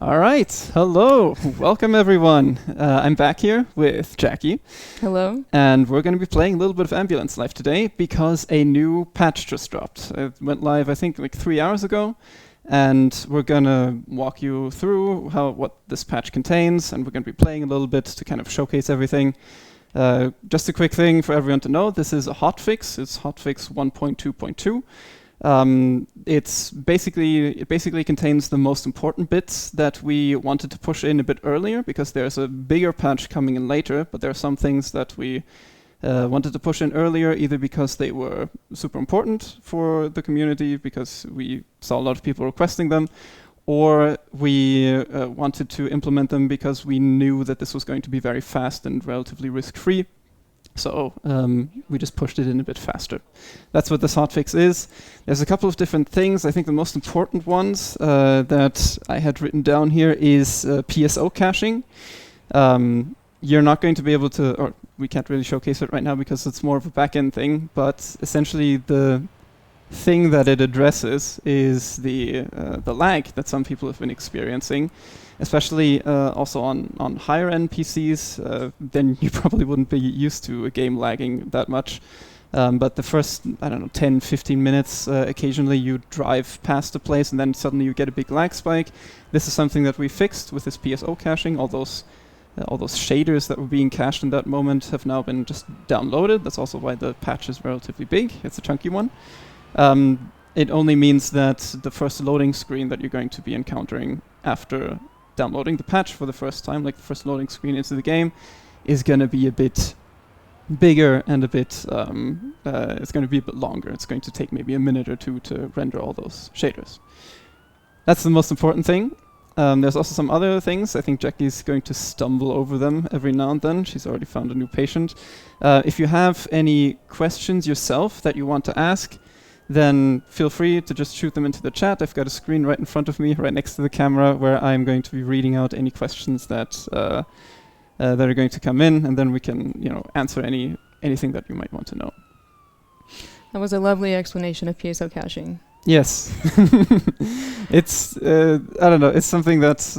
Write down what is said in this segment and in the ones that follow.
All right, hello, welcome everyone. I'm back here with Jackie. Hello. And we're going to be playing a little bit of Ambulance Life today because a new patch just dropped. It went live, I think, like 3 hours ago. And we're going to walk you through what this patch contains, and we're going to be playing a little bit to kind of showcase everything. Just a quick thing for everyone to know, this is a hotfix. It's hotfix 1.2.2. It basically contains the most important bits that we wanted to push in a bit earlier, because there's a bigger patch coming in later, but there are some things that we wanted to push in earlier, either because they were super important for the community, because we saw a lot of people requesting them, or we wanted to implement them because we knew that this was going to be very fast and relatively risk-free. So we just pushed it in a bit faster. That's what this hotfix is. There's a couple of different things. I think the most important ones that I had written down here is PSO caching. You're not going to be able to, or we can't really showcase it right now because it's more of a back-end thing, but essentially the thing that it addresses is the lag that some people have been experiencing, especially also on higher-end PCs. Then you probably wouldn't be used to a game lagging that much. But the first, 10, 15 minutes, occasionally you drive past a place and then suddenly you get a big lag spike. This is something that we fixed with this PSO caching. All those shaders that were being cached in that moment have now been just downloaded. That's also why the patch is relatively big. It's a chunky one. It only means that the first loading screen that you're going to be encountering after downloading the patch for the first time, like the first loading screen into the game, is going to be a bit bigger and a bit, it's going to be a bit longer. It's going to take maybe a minute or two to render all those shaders. That's the most important thing. There's also some other things. I think Jackie's going to stumble over them every now and then. She's already found a new patient. If you have any questions yourself that you want to ask, then feel free to just shoot them into the chat. I've got a screen right in front of me, right next to the camera, where I'm going to be reading out any questions that are going to come in, and then we can, answer anything that you might want to know. That was a lovely explanation of PSO caching. Yes. It's, I don't know, it's something that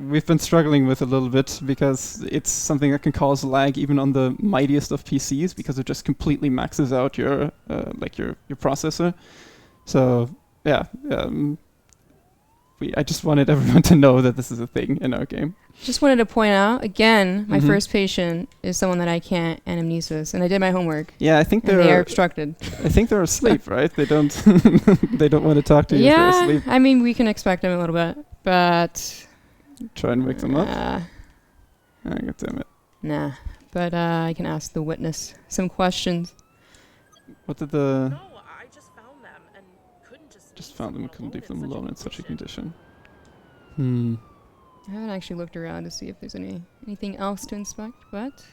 we've been struggling with a little bit, because it's something that can cause lag even on the mightiest of PCs, because it just completely maxes out your processor. So, yeah, I just wanted everyone to know that this is a thing in our game. Just wanted to point out, again, my first patient is someone that I can't anamnesis, and I did my homework. Yeah, I think they are obstructed. I think they're asleep, right? They don't they don't want to talk to you if they're asleep. I mean, we can expect them a little bit, but... Try and wake them up? God damn it. Nah, but I can ask the witness some questions. What did the... No, I just found them and couldn't just found them and couldn't leave them alone in such a condition. I haven't actually looked around to see if there's anything else to inspect, but...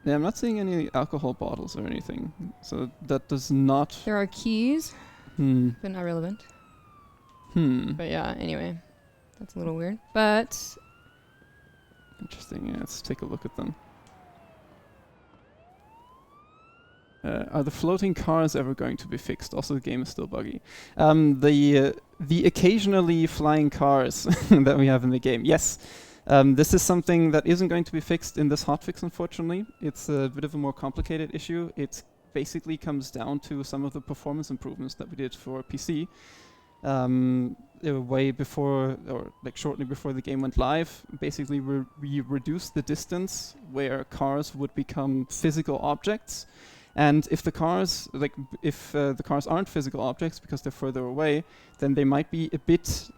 Yeah, I'm not seeing any alcohol bottles or anything, so that does not... There are keys, but not relevant. But yeah, anyway, that's a little weird, but... Interesting, yeah, let's take a look at them. Are the floating cars ever going to be fixed? Also, the game is still buggy. The occasionally flying cars that we have in the game, yes. This is something that isn't going to be fixed in this hotfix, unfortunately. It's a bit of a more complicated issue. It basically comes down to some of the performance improvements that we did for PC. Way before, or like shortly before the game went live, basically we reduced the distance where cars would become physical objects. And if the cars, the cars aren't physical objects because they're further away, then they might be a bit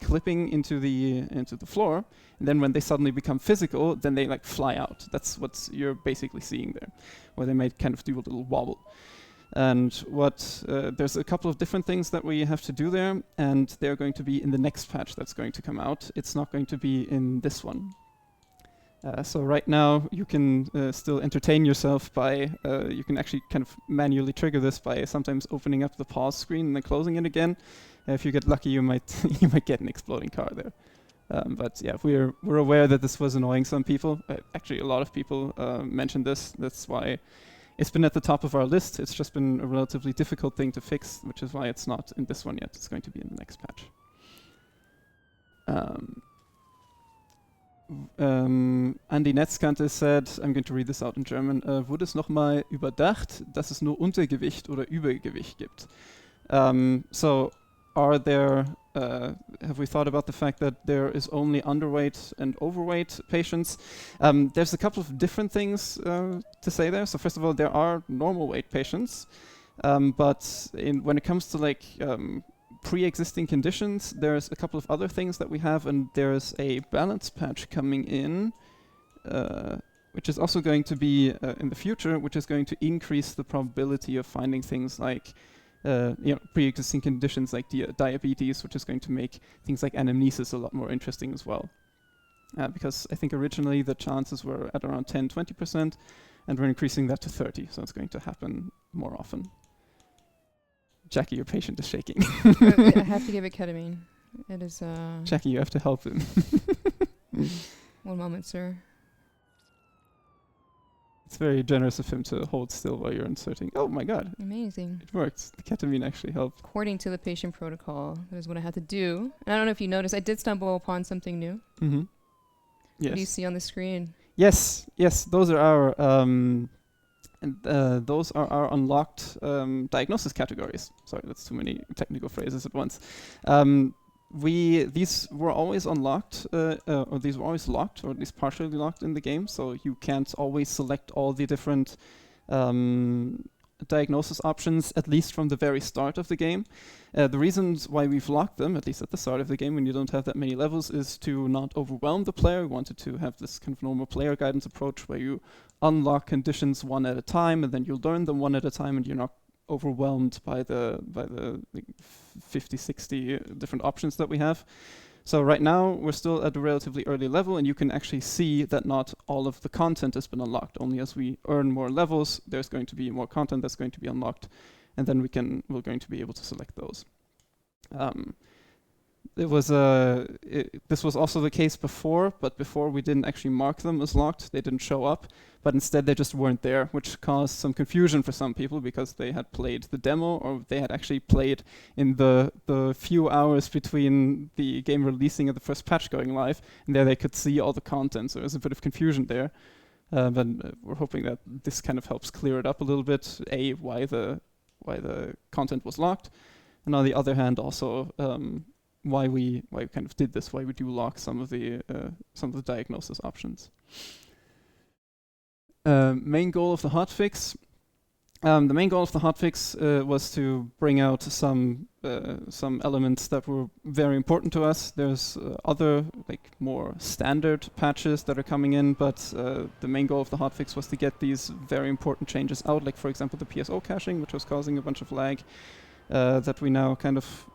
clipping into the floor. And then when they suddenly become physical, then they fly out. That's what you're basically seeing there, where they might kind of do a little wobble. And there's a couple of different things that we have to do there, and they're going to be in the next patch that's going to come out. It's not going to be in this one. So right now you can still entertain yourself by, you can actually kind of manually trigger this by sometimes opening up the pause screen and then closing it again. If you get lucky, you might get an exploding car there. But yeah, we're aware that this was annoying some people. Actually, a lot of people mentioned this. That's why it's been at the top of our list. It's just been a relatively difficult thing to fix, which is why it's not in this one yet. It's going to be in the next patch. Andy Netzkante said, I'm going to read this out in German, wurde es nochmal überdacht, dass es nur Untergewicht oder Übergewicht gibt? So have we thought about the fact that there is only underweight and overweight patients? There's a couple of different things to say there. So first of all, there are normal weight patients, but when it comes to like pre-existing conditions, there's a couple of other things that we have, and there's a balance patch coming in, which is also going to be in the future, which is going to increase the probability of finding things like pre-existing conditions like diabetes, which is going to make things like anamnesis a lot more interesting as well. Because I think originally the chances were at around 10-20%, and we're increasing that to 30, so it's going to happen more often. Jackie, your patient is shaking. I have to give it ketamine. It is... Jackie, you have to help him. 1 moment, sir. It's very generous of him to hold still while you're inserting. Oh my god. Amazing. It worked. The ketamine actually helped. According to the patient protocol, that is what I had to do. And I don't know if you noticed, I did stumble upon something new. Mm-hmm. Yes. What do you see on the screen? Yes, those are our unlocked diagnosis categories. Sorry, that's too many technical phrases at once. These were always unlocked, or these were always locked, or at least partially locked in the game, so you can't always select all the different diagnosis options, at least from the very start of the game. The reasons why we've locked them, at least at the start of the game when you don't have that many levels, is to not overwhelm the player. We wanted to have this kind of normal player guidance approach where you unlock conditions one at a time, and then you learn them one at a time, and you're not overwhelmed by the 50, 60 different options that we have. So right now we're still at a relatively early level, and you can actually see that not all of the content has been unlocked. Only as we earn more levels, there's going to be more content that's going to be unlocked, and then we're going to be able to select those. This was also the case before, but before we didn't actually mark them as locked. They didn't show up, but instead they just weren't there, which caused some confusion for some people because they had played the demo, or they had actually played in the few hours between the game releasing and the first patch going live, and there they could see all the content. So there's a bit of confusion there, but we're hoping that this kind of helps clear it up a little bit. Why the content was locked, and on the other hand also why we kind of did this, why we do lock some of the diagnosis options. Main goal of the hotfix. The main goal of the hotfix was to bring out some elements that were very important to us. There's other like more standard patches that are coming in, but the main goal of the hotfix was to get these very important changes out, like for example the PSO caching, which was causing a bunch of lag, that we now kind of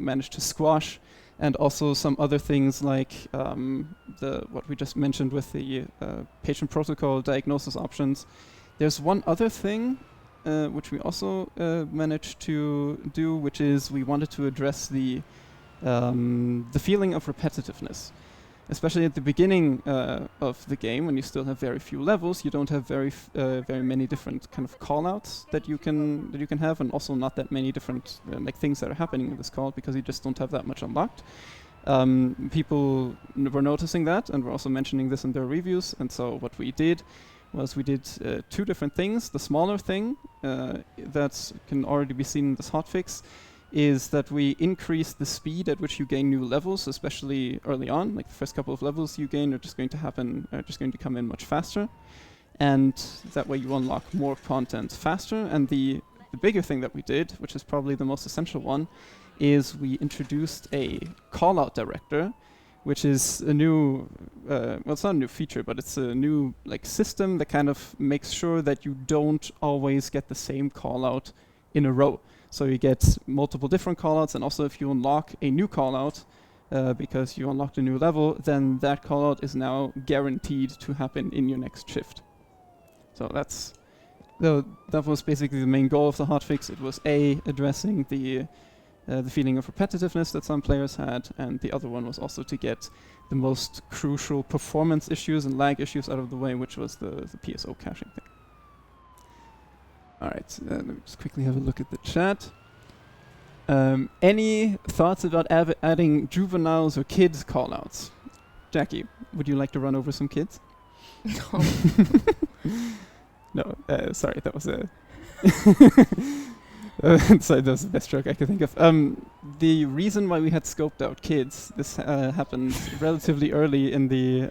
managed to squash, and also some other things like what we just mentioned with the patient protocol diagnosis options. There's one other thing which we also managed to do, which is we wanted to address the feeling of repetitiveness. Especially at the beginning of the game, when you still have very few levels, you don't have very many different kind of callouts that you can have, and also not that many different like things that are happening in this call, because you just don't have that much unlocked. People were noticing that, and were also mentioning this in their reviews. And so what we did was we did two different things. The smaller thing that can already be seen in this hotfix is that we increase the speed at which you gain new levels, especially early on. Like the first couple of levels you gain are just going to come in much faster, and that way you unlock more content faster. And the bigger thing that we did, which is probably the most essential one, is we introduced a callout director, which is a new, well, it's not a new feature, but it's a new like system that kind of makes sure that you don't always get the same callout in a row. So you get multiple different callouts, and also if you unlock a new callout, because you unlocked a new level, then that callout is now guaranteed to happen in your next shift. So that was basically the main goal of the hotfix. It was addressing the feeling of repetitiveness that some players had, and the other one was also to get the most crucial performance issues and lag issues out of the way, which was the PSO caching thing. All right, let me just quickly have a look at the chat. Any thoughts about adding juveniles or kids callouts? Jackie, Would you like to run over some kids? No. No, sorry, that was a... sorry, that was the best joke I could think of. The reason why we had scoped out kids, this happened relatively early in the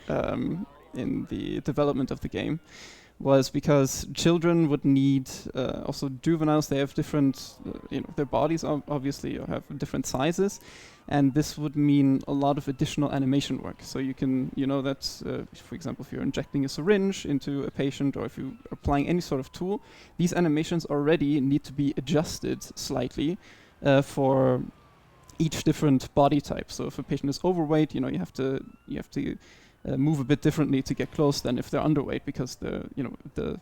development of the game, was because children would need, also juveniles, they have different, their bodies obviously have different sizes, and this would mean a lot of additional animation work. So you can, for example, if you're injecting a syringe into a patient or if you're applying any sort of tool, these animations already need to be adjusted slightly for each different body type. So if a patient is overweight, you have to move a bit differently to get close than if they're underweight, because the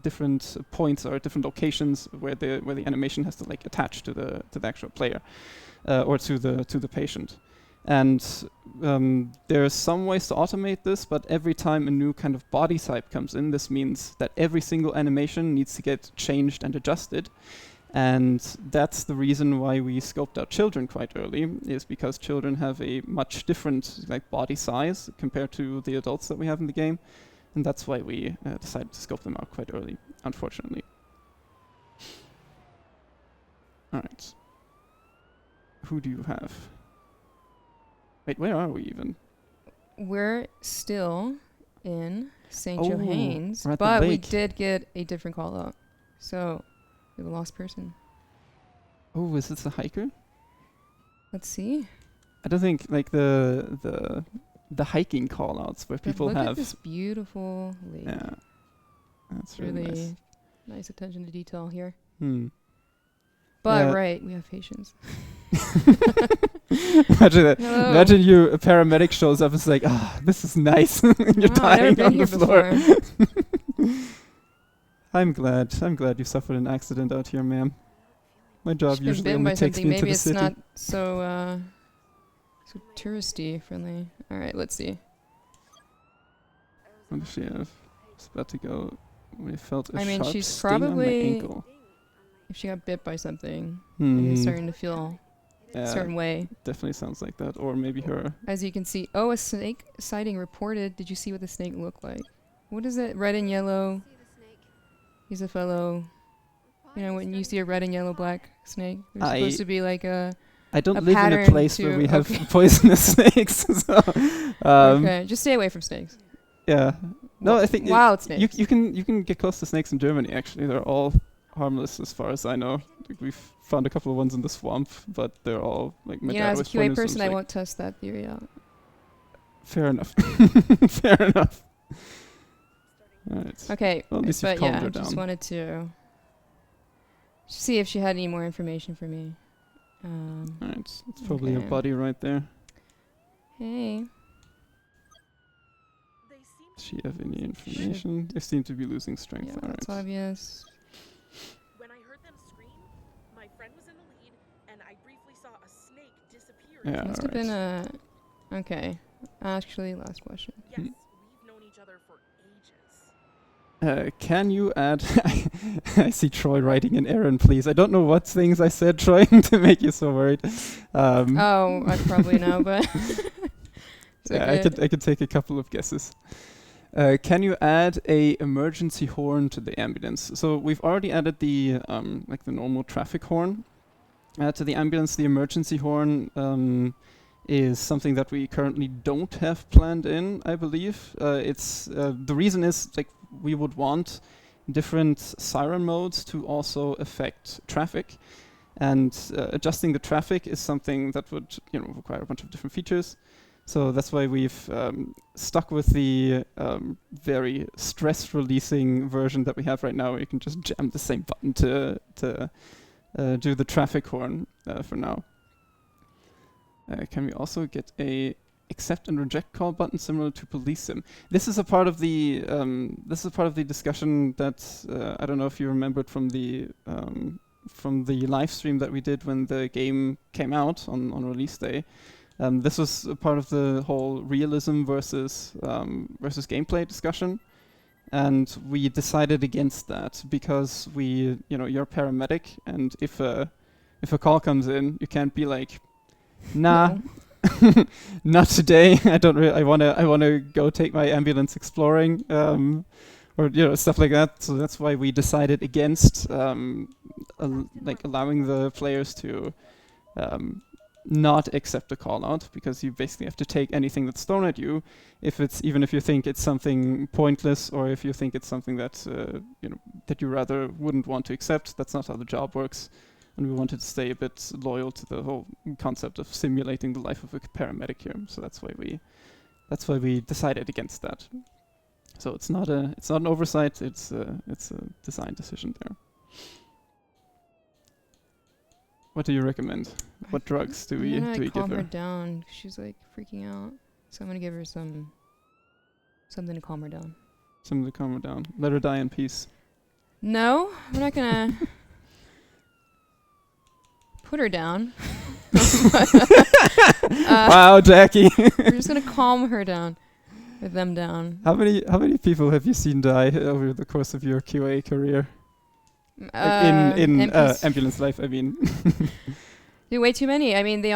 different points are at different locations where the animation has to attach to the actual player or to the patient. And there are some ways to automate this, but every time a new kind of body type comes in, this means that every single animation needs to get changed and adjusted. And that's the reason why we scoped out children quite early, is because children have a much different body size compared to the adults that we have in the game. And that's why we decided to scope them out quite early, unfortunately. All right. Who do you have? Wait, where are we even? We're still in St. Johannes, we're at but the we lake. did get a different call out. So, we have a lost person. Oh, is this a hiker? Let's see. I don't think the hiking call-outs where people look have... at this beautiful lake. Yeah, that's really really nice attention to detail here. nice. But right, we have patience. Imagine that. Hello. Imagine a paramedic shows up and is like, this is nice. And you're I've never dying been on here the floor. before. I'm glad you suffered an accident out here, ma'am. My job She's been usually bitten only by takes something. me to Maybe the it's city. not so touristy friendly. All right, let's see. What does she have? She's about to go. We felt a I mean, sharp she's sting on my probably- ankle. If she got bit by something, maybe it's starting to feel a Yeah, certain way. definitely sounds like that. Or maybe her. As you can see, a snake sighting reported. Did you see what the snake looked like? What is it? Red and yellow. He's a fellow. When you see a red and yellow black snake, there's supposed to be like a. I don't a live in a pattern place where to- we have okay. poisonous snakes. So, Okay, just stay away from snakes. yeah. No, I think Wild snakes. you can get close to snakes in Germany. Actually, they're all harmless as far as I know. We've found a couple of ones in the swamp, but they're all my dad As a always pointed QA to person, them, I won't test that theory out. Fair enough. Fair enough. All right. Okay, Well, at least you've but calmed yeah, her just down. wanted to see if she had any more information for me. All right. It's probably your okay. body right there. Hey. They seem Does she have any information? They seem to be losing strength. Yeah, All that's right. obvious. When I heard them scream, my friend was in the lead, and I briefly saw a snake disappear. Yeah, Must have been a. Okay. Actually, last question. Yes, we've known each other for ages. Can you add... I see Troy writing an errand, please. I don't know what things I said, Troy, to make you so worried. Oh, I probably know, but. It's Yeah, okay. I could take a couple of guesses. Can you add a emergency horn to the ambulance? So we've already added the the normal traffic horn to the ambulance. The emergency horn is something that we currently don't have planned in, I believe. It's the reason is we would want different siren modes to also affect traffic, and adjusting the traffic is something that would require a bunch of different features. So that's why we've stuck with the very stress-releasing version that we have right now, where you can just jam the same button to do the traffic horn for now. Can we also get a accept and reject call button similar to police sim? This is a part of the discussion that I don't know if you remembered from the live stream that we did when the game came out on release day. This was a part of the whole realism versus gameplay discussion, and we decided against that because you're a paramedic, and if a call comes in, you can't be like, nah, No. Not today. I don't. I wanna go take my ambulance exploring, or stuff like that. So that's why we decided against like allowing the players to not accept the call out, because you basically have to take anything that's thrown at you, even if you think it's something pointless, or if you think it's something that that you rather wouldn't want to accept. That's not how the job works. And we wanted to stay a bit loyal to the whole concept of simulating the life of a paramedic here. So that's why we decided against that. So it's not an oversight. It's a design decision there. What do you recommend? What drugs do we give her? Calm her down. She's like freaking out. So I'm gonna give her something to calm her down. Something to calm her down. Let her die in peace. No, we're not gonna put her down. Wow, Jackie. We're just gonna calm her down, or them down. How many people have you seen die over the course of your QA career? In ambulance life, I mean. Way too many. I mean, they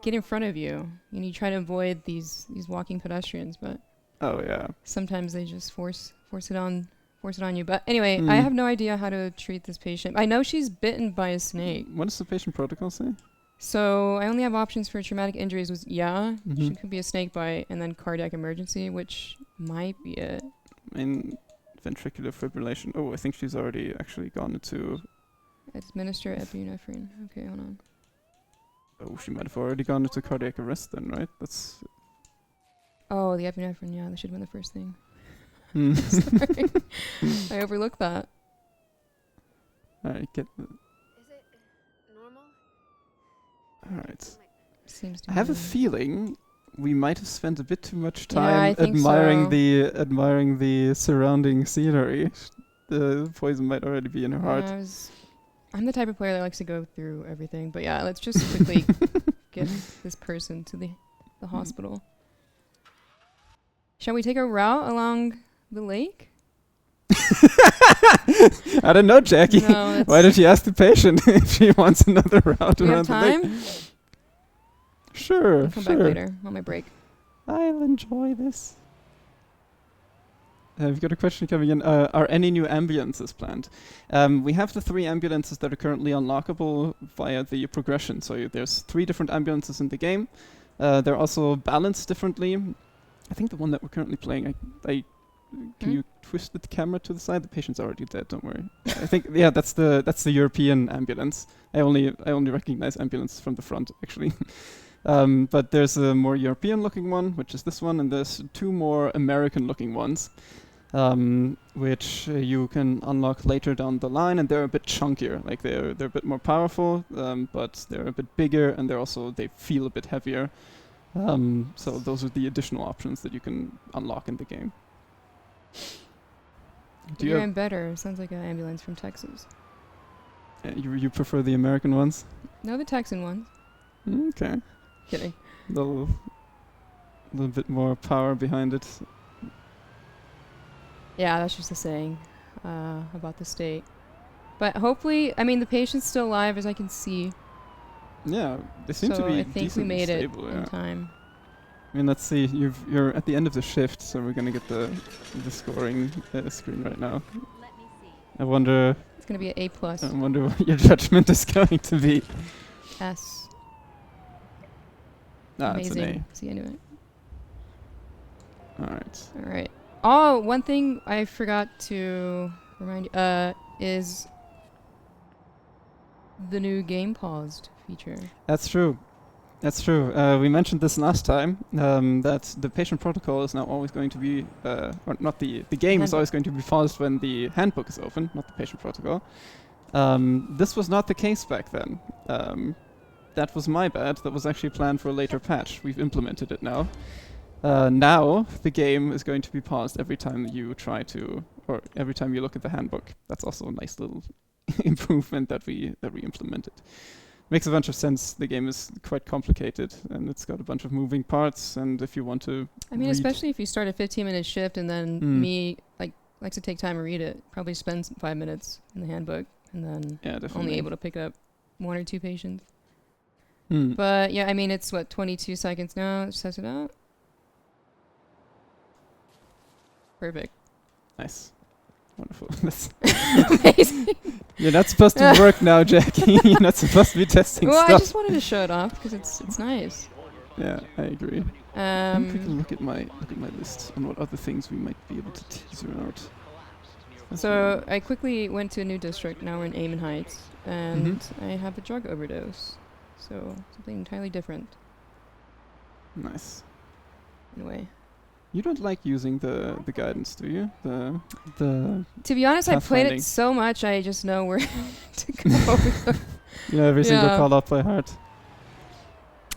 get in front of you, and you try to avoid these walking pedestrians, but oh yeah, sometimes they just force it on you. But anyway, I have no idea how to treat this patient. I know she's bitten by a snake. What does the patient protocol say? So I only have options for traumatic injuries. She could be a snake bite, and then cardiac emergency, which might be it. In ventricular fibrillation. Oh, I think she's already actually gone into. Administer epinephrine. Okay, hold on. Oh, she might have already gone into cardiac arrest then, right? That's. Oh, the epinephrine. Yeah, that should have been the first thing. Sorry, I overlooked that. Alright, Is it normal? Alright. Seems to I have a be. feeling we might have spent a bit too much Yeah, I time think admiring the surrounding scenery. The poison might already be in her heart. I'm the type of player that likes to go through everything, but yeah, let's just quickly get this person to the hospital. Shall we take a route along the lake? I don't know, Jackie. No, why don't you ask the patient if she wants another route Do we around have the lake? time? Sure, I'll come back later on my break. I'll enjoy this. We've got a question coming in. Are any new ambulances planned? We have the 3 ambulances that are currently unlockable via the progression. So there's 3 different ambulances in the game. They're also balanced differently. I think the one that we're currently playing, can you twist the camera to the side? The patient's already dead. Don't worry. I think that's the European ambulance. I only recognize ambulances from the front actually. But there's a more European-looking one, which is this one, and there's 2 more American-looking ones, which you can unlock later down the line, and they're a bit chunkier. Like they're a bit more powerful, but they're a bit bigger, and they feel a bit heavier. So those are the additional options that you can unlock in the game. Bigger and better. Sounds like an ambulance from Texas. You prefer the American ones? No, the Texan ones. Okay. Kidding. A little bit more power behind it. Yeah, that's just a saying about the state. But hopefully, I mean, the patient's still alive, as I can see. Yeah, they seem to So be I think we decently made stable, it in time. I mean, let's see. You're at the end of the shift, so we're gonna get the scoring screen right now. Let me see. I wonder. It's gonna be an A+. I wonder what your judgment is going to be. S. It's Amazing. an See, I knew it. A. All right. All right. Oh, one thing I forgot to remind you is the new game paused feature. That's true. That's true. We mentioned this last time, that the patient protocol is now always going to be, or not the game is always going to be paused when the handbook is open, not the patient protocol. This was not the case back then. That was my bad. That was actually planned for a later patch. We've implemented it now. Now the game is going to be paused every time you try to, or every time you look at the handbook. That's also a nice little improvement that we implemented. Makes a bunch of sense. The game is quite complicated, and it's got a bunch of moving parts. And if you want to, I mean, especially if you start a 15-minute shift, and then me likes to take time to read it. Probably spends 5 minutes in the handbook, and then only able to pick up 1 or 2 patients. Hmm. But yeah, I mean, it's what, 22 seconds now. Let's test it out. Perfect. Nice. Wonderful. That's- Amazing. You're not supposed to work now, Jackie. You're not supposed to be testing Well, I stuff. just wanted to show it off because it's nice. Yeah, I agree. Let me quickly look at my list on what other things we might be able to teaser out. So I quickly went to a new district. Now we're in Amon Heights, and I have a drug overdose. So something entirely different Nice. in a way. You don't like using the guidance, do you? The To be honest, I played pathfinding. it so much, I just know where to go. you know every single Yeah. call out by heart.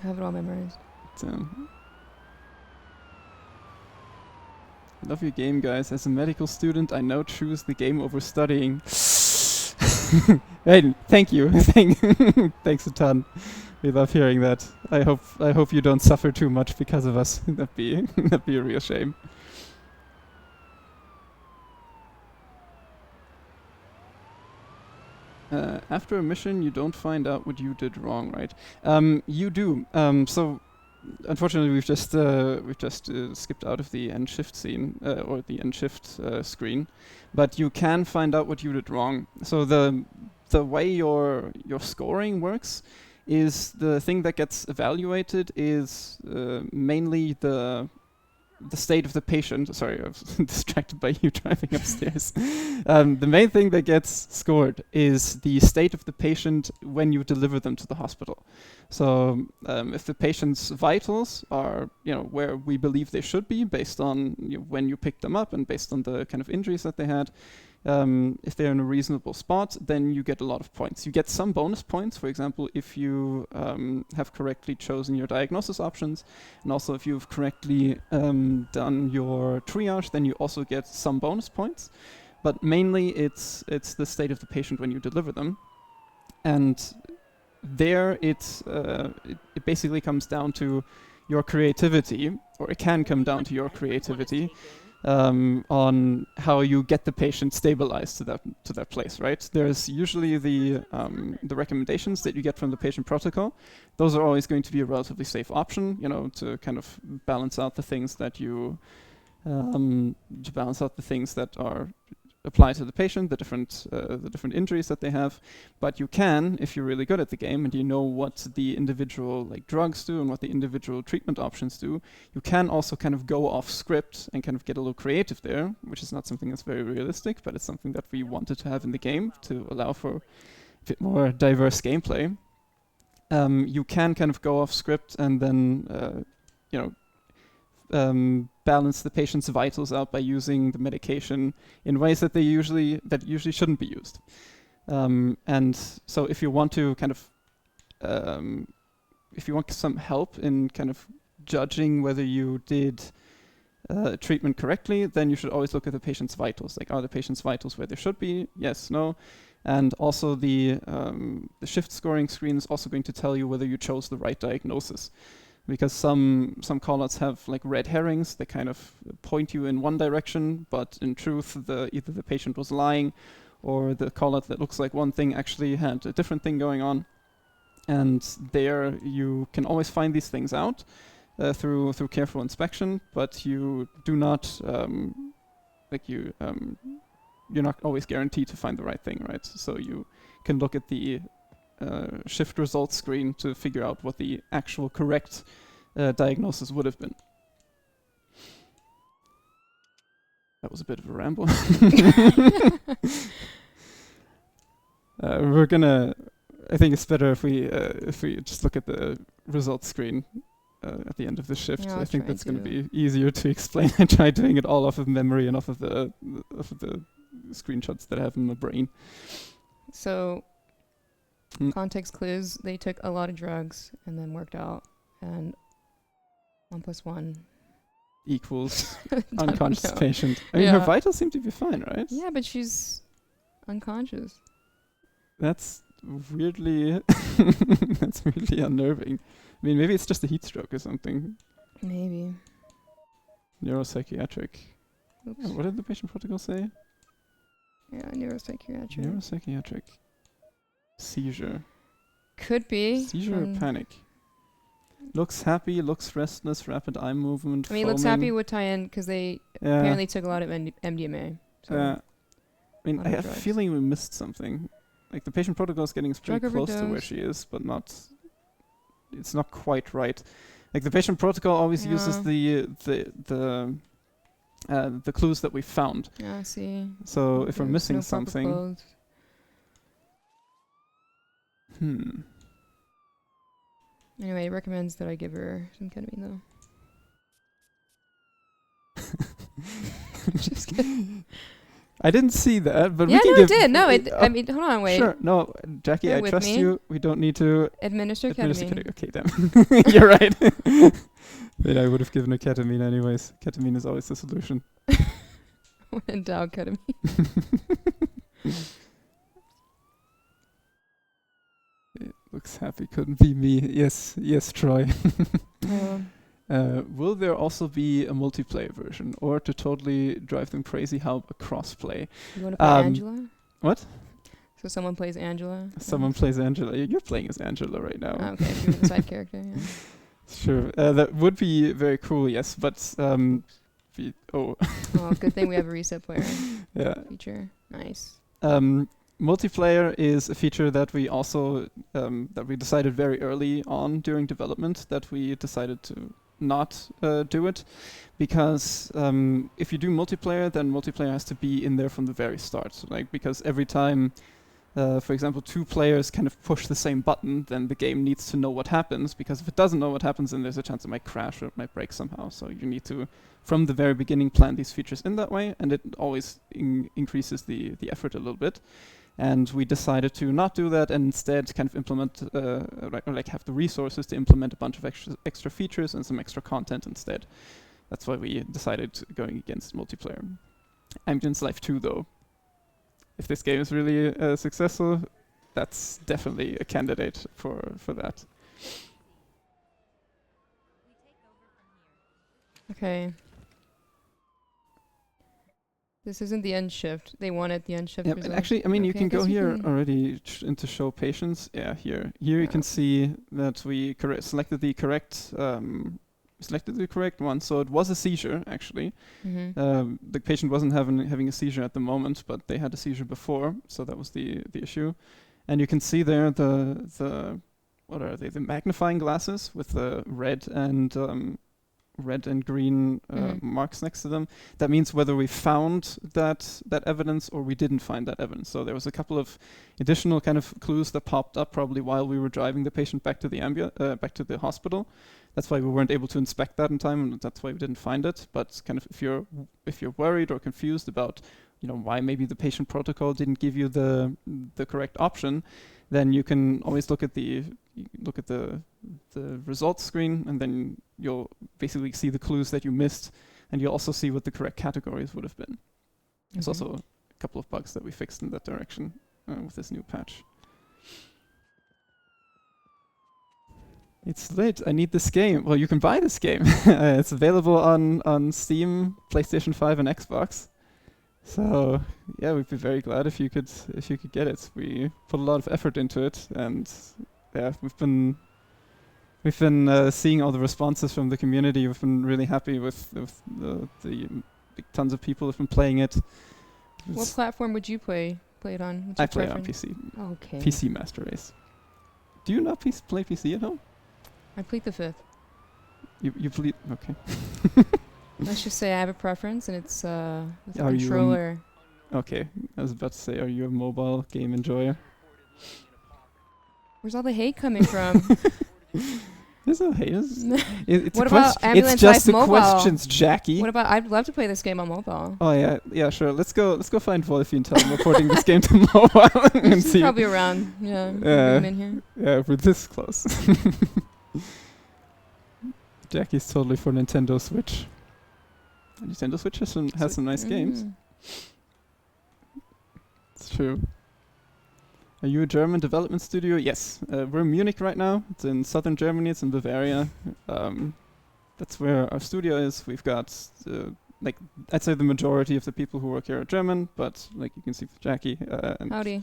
I have it all memorized. I love your game, guys. As a medical student, I now choose the game over studying. Hey, thank you. Thanks a ton. We love hearing that. I hope you don't suffer too much because of us. that'd be a real shame. After a mission, you don't find out what you did wrong, right? You do. So, unfortunately, we've just skipped out of the end shift scene or the end shift screen, but you can find out what you did wrong. So the way your scoring works is the thing that gets evaluated is mainly the state of the patient. Sorry, I was distracted by you driving upstairs. The main thing that gets scored is the state of the patient when you deliver them to the hospital. So if the patient's vitals are, where we believe they should be based on when you picked them up and based on the kind of injuries that they had, if they're in a reasonable spot, then you get a lot of points. You get some bonus points, for example, if you have correctly chosen your diagnosis options, and also if you've correctly done your triage, then you also get some bonus points. But mainly it's the state of the patient when you deliver them. And there it basically comes down to your creativity, or it can come down to your creativity, on how you get the patient stabilized to that place, right? There's usually the recommendations that you get from the patient protocol. Those are always going to be a relatively safe option, to kind of balance out the things that are apply to the patient, the different injuries that they have. But you can, if you're really good at the game and you know what the individual drugs do and what the individual treatment options do, you can also kind of go off script and kind of get a little creative there, which is not something that's very realistic, but it's something that we wanted to have in the game to allow for a bit more diverse gameplay. You can kind of go off script and then balance the patient's vitals out by using the medication in ways that usually shouldn't be used. And so if you want to kind of if you want some help in kind of judging whether you did treatment correctly, then you should always look at the patient's vitals. Are the patient's vitals where they should be? Yes, no. And also the shift scoring screen is also going to tell you whether you chose the right diagnosis. Because some callouts have red herrings that kind of point you in one direction, but in truth, either the patient was lying, or the callout that looks like one thing actually had a different thing going on. And there you can always find these things out through careful inspection, but you do not you're not always guaranteed to find the right thing, right? So you can look at the shift results screen to figure out what the actual correct diagnosis would have been. That was a bit of a ramble. I think it's better if we just look at the results screen at the end of the shift. Yeah, I think that's going to to. be easier to explain. I tried doing it all off of memory and off of the screenshots that I have in my brain. So, context clues, they took a lot of drugs and then worked out, and 1 + 1 equals Don't unconscious know. patient. I mean, her Yeah. vitals seem to be fine, right? Yeah, but she's unconscious. That's weirdly unnerving. I mean, maybe it's just a heat stroke or something. Maybe. Neuropsychiatric. Oops. Yeah, what did the patient protocol say? Yeah, neuropsychiatric. Neuropsychiatric seizure. Could be. Seizure or panic? Looks happy, looks restless, rapid eye movement. I mean, it looks happy with tie-in because they apparently took a lot of MDMA. So I mean, lot I of have a drugs. feeling we missed something. Like the patient protocol is getting pretty Drug close to where overdose. she is, but not. It's not quite right. Like the patient protocol always uses the clues that we found. Yeah, I see. So if we're There's missing no proper something, clothes. Anyway, it recommends that I give her some ketamine though. Just kidding. I didn't see that, but Yeah, we can no, give. it did. No, it. I mean, hold on, wait. Sure. No, Jackie, Bear I with trust me. you. We don't need to Administer administer ketamine. Okay, damn. You're right. But I would have given her ketamine anyways. Ketamine is always the solution. When in doubt, ketamine. It looks happy. Couldn't be me. Yes, Troy. Um, Will there also be a multiplayer version, or to totally drive them crazy, how a cross-play? you want to play Angela? What? So someone plays Angela. Someone plays Angela. You're playing as Angela right now. Oh, okay, if you're the side character. Yeah. Sure. That would be very cool. Yes, but Oh, good thing we have a reset player yeah. feature. Nice. Multiplayer is a feature that we also that we decided very early on during development that we decided to not do it, because if you do multiplayer, then multiplayer has to be in there from the very start. So, like, because every time, for example, two players kind of push the same button, then the game needs to know what happens, because if it doesn't know what happens, then there's a chance it might crash or it might break somehow. So you need to, from the very beginning, plan these features in that way, and it always increases the effort a little bit. And we decided to not do that and instead kind of implement, or like have the resources to implement a bunch of extra features and some extra content instead. That's why we decided going against multiplayer. Ambience Life 2, though. If this game is really successful, that's definitely a candidate for that. Okay. This isn't the end shift. They wanted the end shift. Yep, and results. actually, I mean, you Okay, can I go guess we here can- already into show patients. Yeah, here you can see that we selected the correct one. So it was a seizure, actually. Mhm. The patient wasn't having a seizure at the moment, but they had a seizure before, so that was the issue. And you can see there the what are they? The magnifying glasses with the red and green marks next to them. That means whether we found that evidence or we didn't find that evidence. So there was a couple of additional kind of clues that popped up probably while we were driving the patient back to the hospital. That's why we weren't able to inspect that in time, and that's why we didn't find it. But kind of if you're worried or confused about, why maybe the patient protocol didn't give you the correct option, then you can always look at the results screen, and then you'll basically see the clues that you missed, and you'll also see what the correct categories would have been. There's also a couple of bugs that we fixed in that direction with this new patch. It's lit. I need this game. Well, you can buy this game. It's available on Steam, PlayStation 5, and Xbox. So yeah, we'd be very glad if you could get it. We put a lot of effort into it, and yeah, we've been seeing all the responses from the community. We've been really happy with the tons of people who've been playing it. What platform would you play it on? What's I your play it on preference? PC. Okay. PC Master Race. Do you not play PC at home? I plead the fifth. You plead okay. Let's just say I have a preference, and it's with a Are you, controller. Okay, I was about to say, are you a mobile game enjoyer? Where's all the hate coming from? There's no hate. It's What a about question. It's Ambulance just Life the mobile? questions, Jackie. What about? I'd love to play this game on mobile. Oh yeah, sure. Let's go find Wolfie and tell him we're porting this game to mobile and He's see. probably around. Yeah, Yeah. him in here. Yeah, we're this close. Jackie's totally for Nintendo Switch. Nintendo Switch has some nice games. It's true. Are you a German development studio? Yes. We're in Munich right now. It's in southern Germany. It's in Bavaria. That's where our studio is. We've got, I'd say the majority of the people who work here are German, but like you can see with Jackie. And Howdy.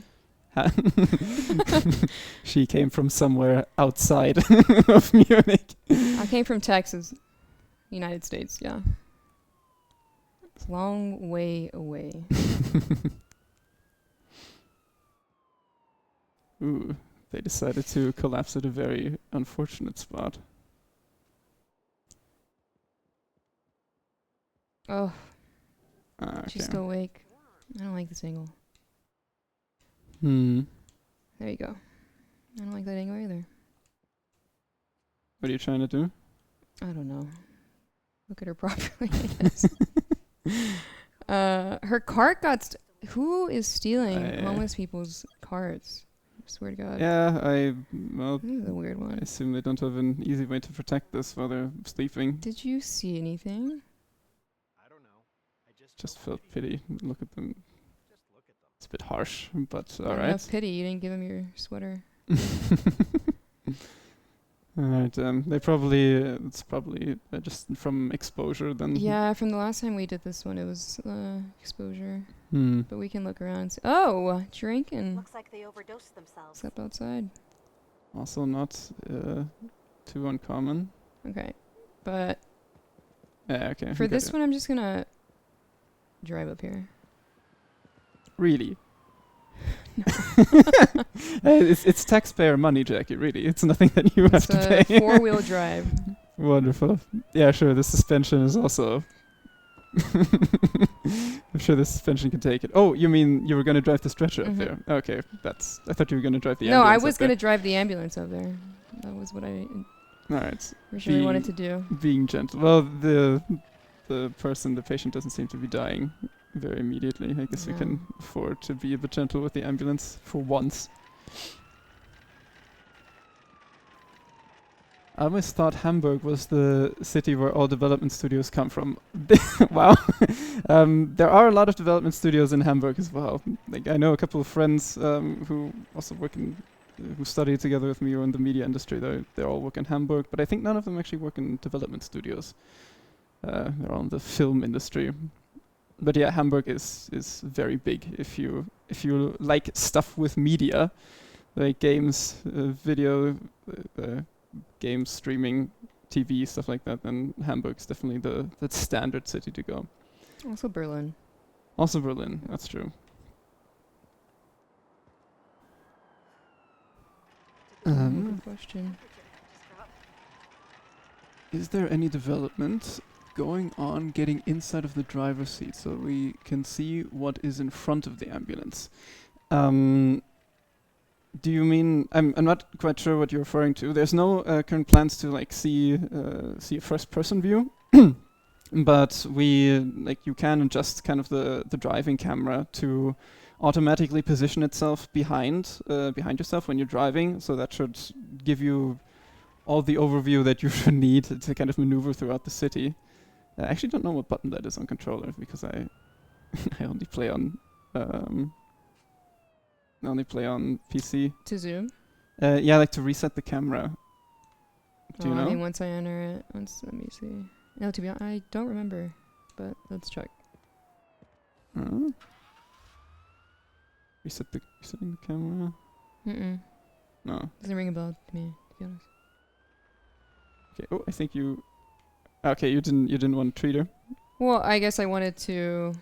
She came from somewhere outside of Munich. I came from Texas, United States. Yeah, it's a long way away. Ooh, they decided to collapse at a very unfortunate spot. Oh, Okay. she's still awake. I don't like this angle. Hmm. There you go. I don't like that angle either. What are you trying to do? I don't know. Look at her properly, I guess. Her cart got... Who is stealing homeless people's carts? I swear to God. Yeah, well, This is a weird I one. assume they don't have an easy way to protect this while they're sleeping. Did you see anything? Just felt pity. Look at them. It's a bit harsh, but Not alright. enough pity. You didn't give him your sweater. Alright, they probably, it's probably just from exposure then. Yeah, from the last time we did this one, it was exposure. Hmm. But we can look around and see. Oh, drinking. Looks like they overdosed themselves. Step outside. Also not too uncommon. Okay. But Yeah, okay. for I get this it. one, I'm just going to drive up here. Really? It's taxpayer money, Jackie, really. It's nothing that you It's have to a pay. four-wheel drive. Wonderful. Yeah, sure, the suspension is also... I'm sure the suspension can take it. Oh, you mean you were going to drive the stretcher up Mhm. there? Okay, that's... I thought you were going to drive the No, I ambulance was up going to there. drive the ambulance up there. That was what I Alright, originally wanted to do. being gentle. Well, the patient doesn't seem to be dying very immediately. I guess we No. can afford to be a bit gentle with the ambulance for once. I always thought Hamburg was the city where all development studios come from. Wow. There are a lot of development studios in Hamburg as well. Like I know a couple of friends who also work in, who study together with me or in the media industry. They all work in Hamburg, but I think none of them actually work in development studios. They're all in the film industry. But yeah, Hamburg is very big. If you like stuff with media, like games, video, games, streaming, TV, stuff like that, then Hamburg's definitely the standard city to go. Also Berlin. Also Berlin, that's true. Good question. Is there any development going on getting inside of the driver's seat so we can see what is in front of the ambulance? Do you mean... I'm not quite sure what you're referring to. There's no current plans to like see a first-person view, but you can adjust kind of the driving camera to automatically position itself behind yourself when you're driving. So that should give you all the overview that you should need to kind of maneuver throughout the city. I actually don't know what button that is on controller because I only play on PC. To zoom? Yeah, like to reset the camera. Do you I know? mean, once I enter it, let me see. No, to be honest, I don't remember, but let's check. Resetting the camera. Mm-mm. No. Doesn't ring a bell to me, to be honest. Okay. Oh, I think you. Okay, you didn't want to treat her. Well, I guess I wanted to...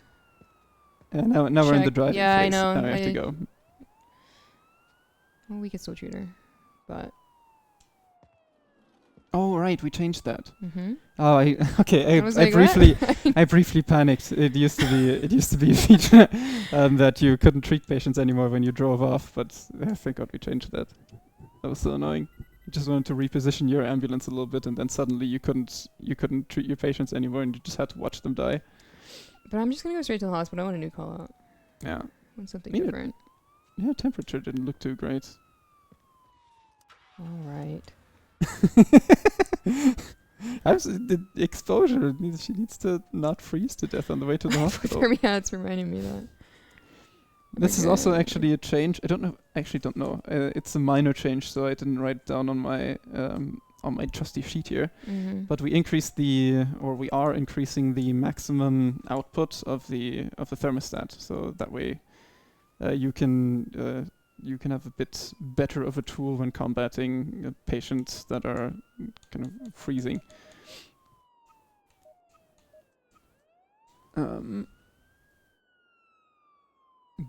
Now we're in the check. driving Yeah, I phase. know. Now we have to I- go. Well, we could still treat her, but... Oh right, we changed that. Mm-hmm. Oh, I was I like, briefly what? I briefly panicked. It used to be a feature that you couldn't treat patients anymore when you drove off, but thank God we changed that. That was so annoying. You just wanted to reposition your ambulance a little bit, and then suddenly you couldn't treat your patients anymore, and you just had to watch them die. But I'm just gonna go straight to the hospital. I want a new call out. Yeah. I want something Me neither. different. Yeah, temperature didn't look too great. All right. The exposure. She needs to not freeze to death on the way to the hospital. Yeah, it's reminding me that. This is Okay. also actually a change. I don't know. Actually, don't know. It's a minor change, so I didn't write it down on my trusty sheet here. Mm-hmm. But we are increasing the maximum output of the thermostat, so that way you can you can have a bit better of a tool when combating patients that are kind of freezing.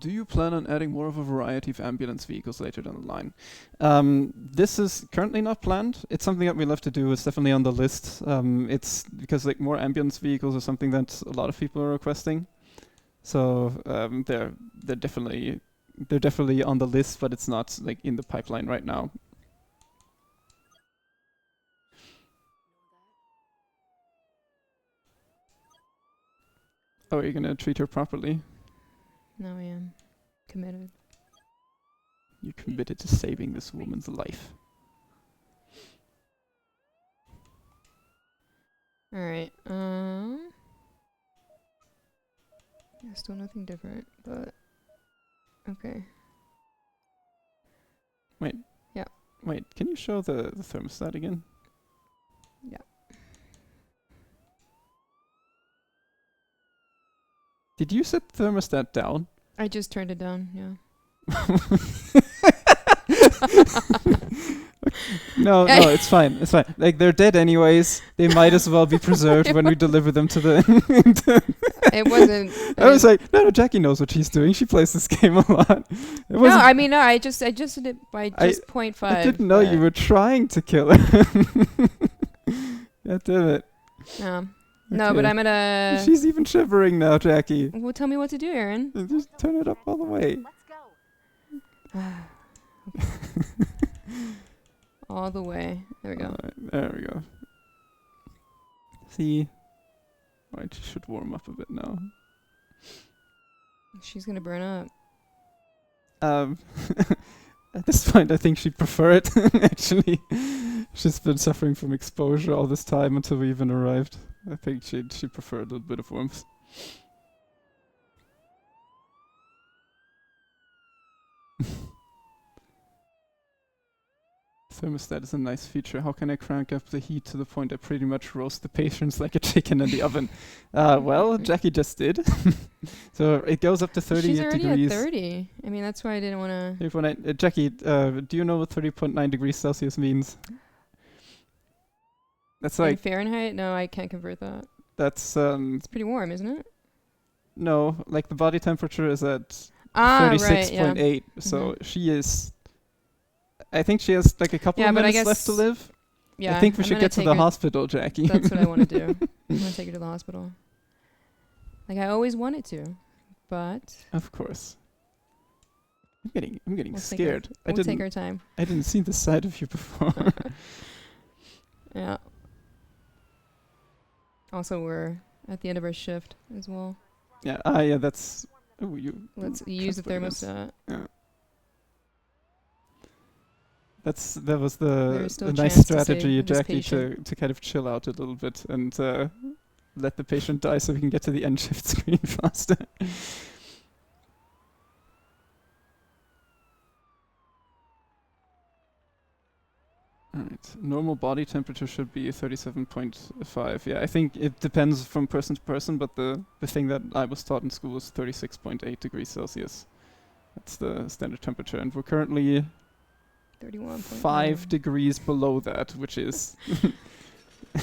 Do you plan on adding more of a variety of ambulance vehicles later down the line? This is currently not planned. It's something that we love to do. It's definitely on the list. It's because like more ambulance vehicles are something that a lot of people are requesting. So they're definitely on the list, but it's not like in the pipeline right now. Oh, are you gonna treat her properly? No, I am committed. You're committed to saving this woman's life. Alright, yeah, still nothing different, but okay. Wait, can you show the thermostat again? Yeah. Did you set the thermostat down? I just turned it down, yeah. No, it's fine. It's fine. Like, they're dead anyways. They might as well be preserved when we deliver them to the... It wasn't... I was like, no, Jackie knows what she's doing. She plays this game a lot. It wasn't, no, I mean, no, I just did it by just 0.5. I didn't know you were trying to kill her. God damn it. No. No, Okay. but I'm gonna... She's even shivering now, Jackie. Well, tell me what to do, Aaron. Just turn it up all the way. Let's go. All the way. There we go. Alright, there we go. See? Alright, she should warm up a bit now. She's gonna burn up. At this point, I think she'd prefer it, actually. She's been suffering from exposure all this time until we even arrived. I think she'd prefer a little bit of warmth. Thermostat is a nice feature. How can I crank up the heat to the point I pretty much roast the patients like a chicken in the oven? Well, Jackie just did. So it goes up to 30 She's already degrees. at 30. I mean, that's why I didn't want to... Jackie, do you know what 30.9 degrees Celsius means? That's In like... Fahrenheit? No, I can't convert that. That's... It's pretty warm, isn't it? No, like the body temperature is at Ah, right, 36.8. yeah. So she is... I think she has like a couple of but I minutes guess... left to live. Yeah, I think we I'm should gonna get to take the her- hospital, Jackie. That's what I want to do. I'm going to take her to the hospital. Like, I always wanted to, but... Of course. I'm getting We'll take scared. We'll take our time. I didn't see the side of you before. Yeah. Also, we're at the end of our shift as well. Yeah, yeah, that's... Oh, you... Let's use the transport this. thermostat. Yeah. That was There the is still a a nice chance to strategy, save this Jackie, to patient. kind of chill out a little bit and let the patient die so we can get to the end shift screen faster. Alright, normal body temperature should be 37.5. Yeah, I think it depends from person to person, but the thing that I was taught in school was 36.8 degrees Celsius. That's the standard temperature, and we're currently 31.9. 5 degrees below that, which is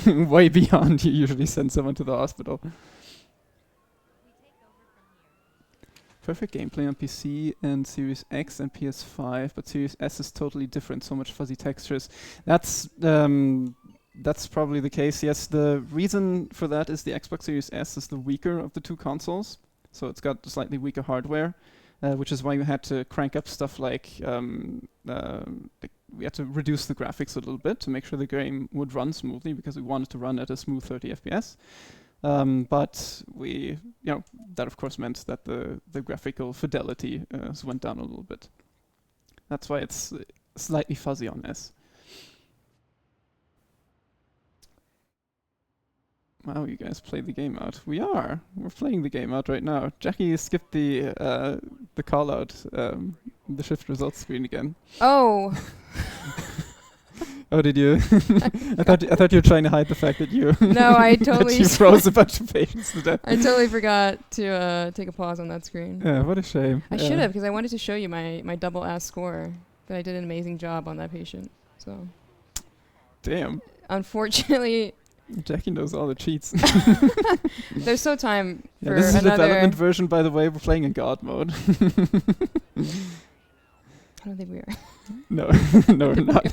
way beyond you usually send someone to the hospital. Perfect gameplay on PC and Series X and PS5, but Series S is totally different, so much fuzzy textures. That's probably the case, yes. The reason for that is the Xbox Series S is the weaker of the two consoles, so it's got slightly weaker hardware, which is why we had to crank up stuff like we had to reduce the graphics a little bit to make sure the game would run smoothly, because we wanted to run at a smooth 30 FPS. But we, that of course meant that the graphical fidelity went down a little bit. That's why it's slightly fuzzy on S. Wow, you guys play the game out. We're playing the game out right now. Jackie skipped the call out, the shift results screen again. Oh! Oh, did you? I thought you were trying to hide the fact that you. No, I that totally. you froze a bunch of patients to death. I totally forgot to take a pause on that screen. Yeah, what a shame. I should have, because I wanted to show you my double ass score. But I did an amazing job on that patient. So. Damn. Unfortunately. Jackie knows all the cheats. There's still time for this is another. a development version, by the way. We're playing in God mode. I don't think we are. No, no, we're not. I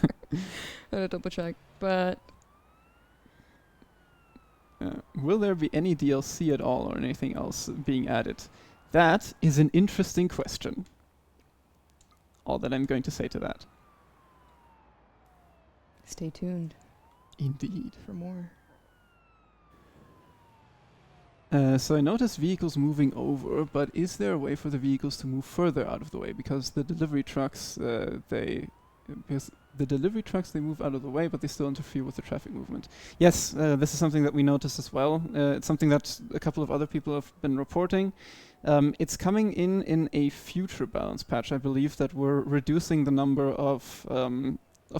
gotta double check, but. Will there be any DLC at all or anything else being added? That is an interesting question. All that I'm going to say to that. Stay tuned. Indeed. For more. So I noticed vehicles moving over, but is there a way for the vehicles to move further out of the way? Because the delivery trucks, they move out of the way, but they still interfere with the traffic movement. Yes, this is something that we noticed as well. It's something that a couple of other people have been reporting. It's coming in a future balance patch, I believe, that we're reducing the number of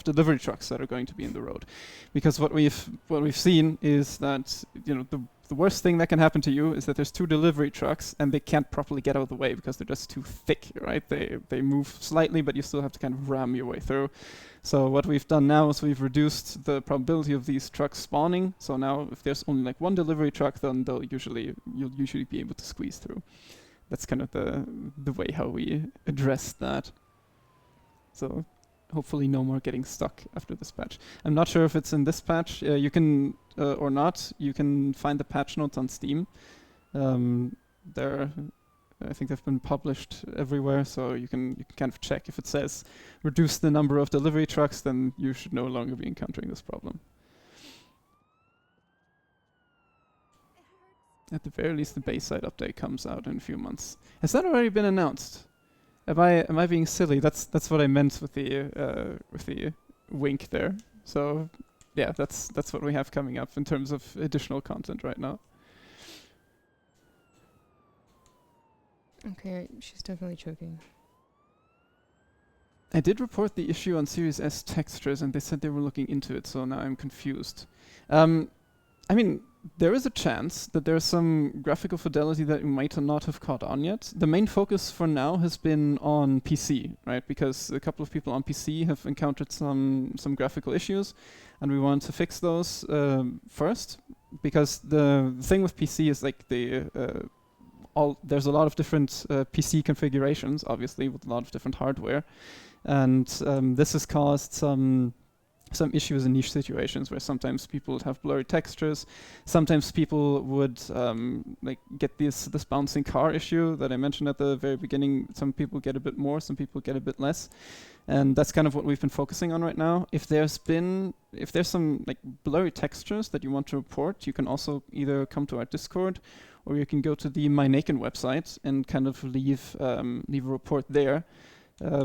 delivery trucks that are going to be in the road, because what we've seen is that the worst thing that can happen to you is that there's two delivery trucks and they can't properly get out of the way because they're just too thick, right? They move slightly, but you still have to kind of ram your way through. So what we've done now is we've reduced the probability of these trucks spawning. So now if there's only like one delivery truck, then you'll usually be able to squeeze through. That's kind of the way how we address that. So hopefully no more getting stuck after this patch. I'm not sure if it's in this patch. You can or not. You can find the patch notes on Steam. I think they've been published everywhere, so you can kind of check if it says reduce the number of delivery trucks, then you should no longer be encountering this problem. At the very least, the Bayside update comes out in a few months. Has that already been announced? Am I being silly? That's what I meant with the wink there. So yeah, that's what we have coming up in terms of additional content right now. Okay, she's definitely choking. I did report the issue on Series S textures, and they said they were looking into it. So now I'm confused. I mean, there is a chance that there's some graphical fidelity that you might not have caught on yet. The main focus for now has been on PC, right? Because a couple of people on PC have encountered some graphical issues, and we want to fix those first. Because the thing with PC is like there's a lot of different PC configurations, obviously, with a lot of different hardware, and this has caused some issues in niche situations where sometimes people would have blurry textures. Sometimes people would get this bouncing car issue that I mentioned at the very beginning. Some people get a bit more, some people get a bit less. And that's kind of what we've been focusing on right now. If there's some like blurry textures that you want to report, you can also either come to our Discord or you can go to the MyNaken website and kind of leave a report there.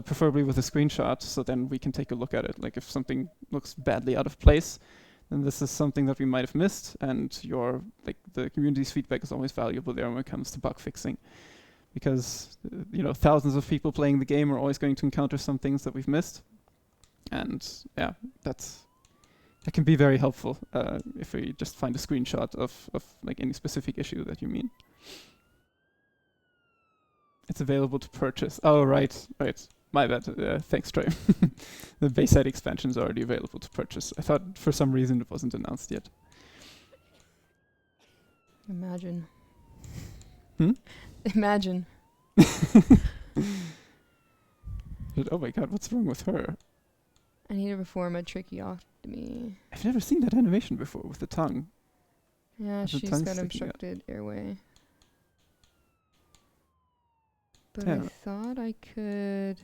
Preferably with a screenshot, so then we can take a look at it. Like if something looks badly out of place, then this is something that we might have missed, and the community's feedback is always valuable there when it comes to bug fixing, because thousands of people playing the game are always going to encounter some things that we've missed, and yeah, that can be very helpful if we just find a screenshot of like any specific issue that you mean. It's available to purchase. Oh, right. My bad. Thanks, Troy. The Bayside expansion is already available to purchase. I thought for some reason it wasn't announced yet. Imagine. Imagine. Oh my god, what's wrong with her? I need to perform a tracheotomy. I've never seen that animation before with the tongue. Yeah, she's got obstructed airway. But I thought I could.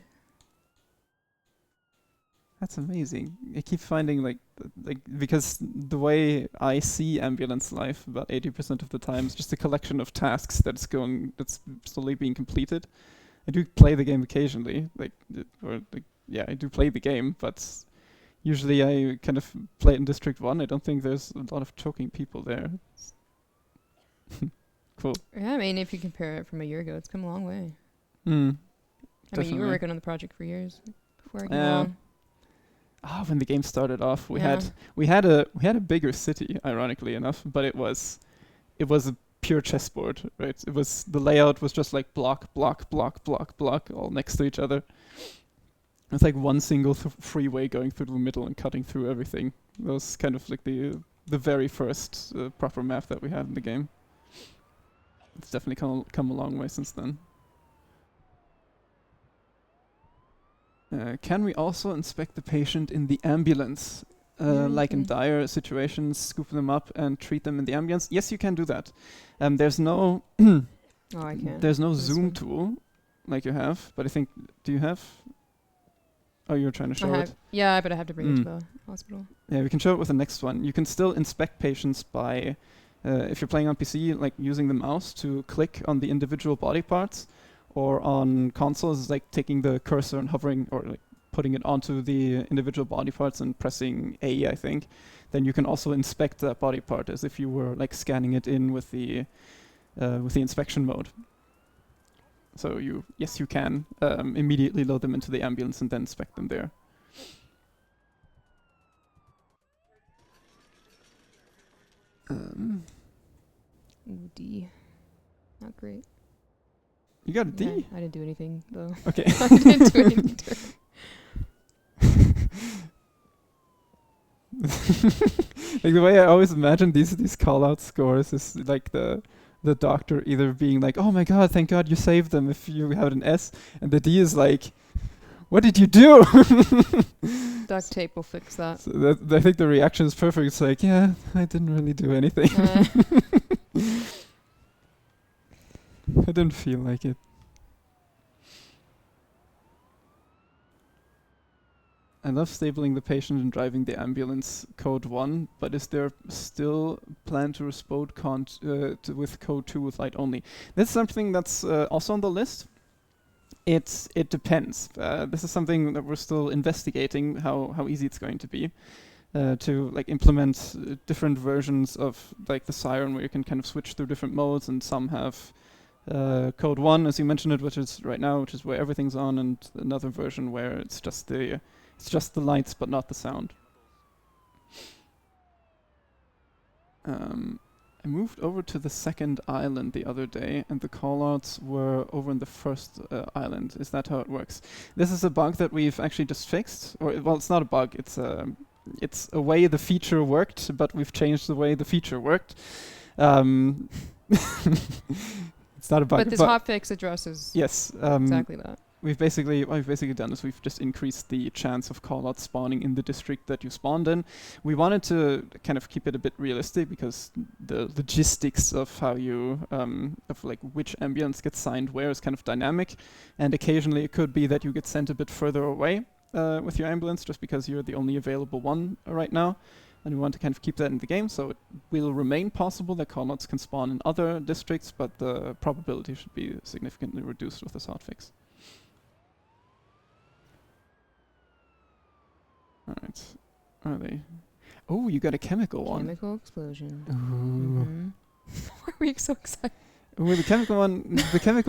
That's amazing. I keep finding because the way I see ambulance life about 80% of the time is just a collection of tasks that's slowly being completed. I do play the game occasionally, I do play the game, but usually I kind of play it in District 1. I don't think there's a lot of choking people there. Cool. Yeah, I mean, if you compare it from a year ago, it's come a long way. I mean, you were working on the project for years before I came along. when the game started off, we Yeah. had a bigger city, ironically enough, but it was a pure chessboard, right? It was, the layout was just like block, block, block, block, block, all next to each other. It's like one single freeway going through the middle and cutting through everything. That was kind of like the very first proper map that we had in the game. It's definitely come a long way since then. Can we also inspect the patient in the ambulance? Yeah, you Like in can. dire situations, scoop them up and treat them in the ambulance? Yes, you can do that. There's no Oh, I can't. there's no This zoom one. tool like you have, but I think, do you have? Oh, you're trying to show it. Yeah, but I have to bring it to Mm. the hospital. Yeah, we can show it with the next one. You can still inspect patients by, if you're playing on PC, like using the mouse to click on the individual body parts, or on consoles, it's like taking the cursor and hovering, or like putting it onto the individual body parts and pressing A, I think. Then you can also inspect that body part as if you were like scanning it in with the inspection mode. So yes, you can immediately load them into the ambulance and then inspect them there. Ooh, D. Not great. You got a D? Yeah, I didn't do anything though. Okay. I didn't do anything to her. Like the way I always imagine these call out scores is like the doctor either being like, "Oh my god, thank God you saved them," if you have an S, and the D is like, "What did you do?" Duct tape will fix that. So I think the reaction is perfect. It's like, "Yeah, I didn't really do anything. I didn't feel like it." I love stabling the patient and driving the ambulance, code 1, but is there still plan to respond with code 2 with light only? That's something that's also on the list. It depends. This is something that we're still investigating, how easy it's going to be to like implement different versions of like the Siren, where you can kind of switch through different modes, and some have code 1, as you mentioned it, which is right now, which is where everything's on, and another version where it's just the lights but not the sound. I moved over to the second island the other day, and the callouts were over in the first island. Is that how it works? This is a bug that we've actually just fixed. Or, well, it's not a bug. It's a way the feature worked, but we've changed the way the feature worked. It's not a bug. But this hotfix addresses yes, exactly that. what we've basically done is we've just increased the chance of callouts spawning in the district that you spawned in. We wanted to kind of keep it a bit realistic, because the logistics of how you of like which ambulance gets signed where is kind of dynamic, and occasionally it could be that you get sent a bit further away with your ambulance just because you're the only available one right now. And we want to kind of keep that in the game, so it will remain possible that callouts can spawn in other districts, but the probability should be significantly reduced with this hotfix. Alright. Are they? Oh, you got a chemical one. Chemical explosion. Ooh. Why are we so excited? Ooh, the chemical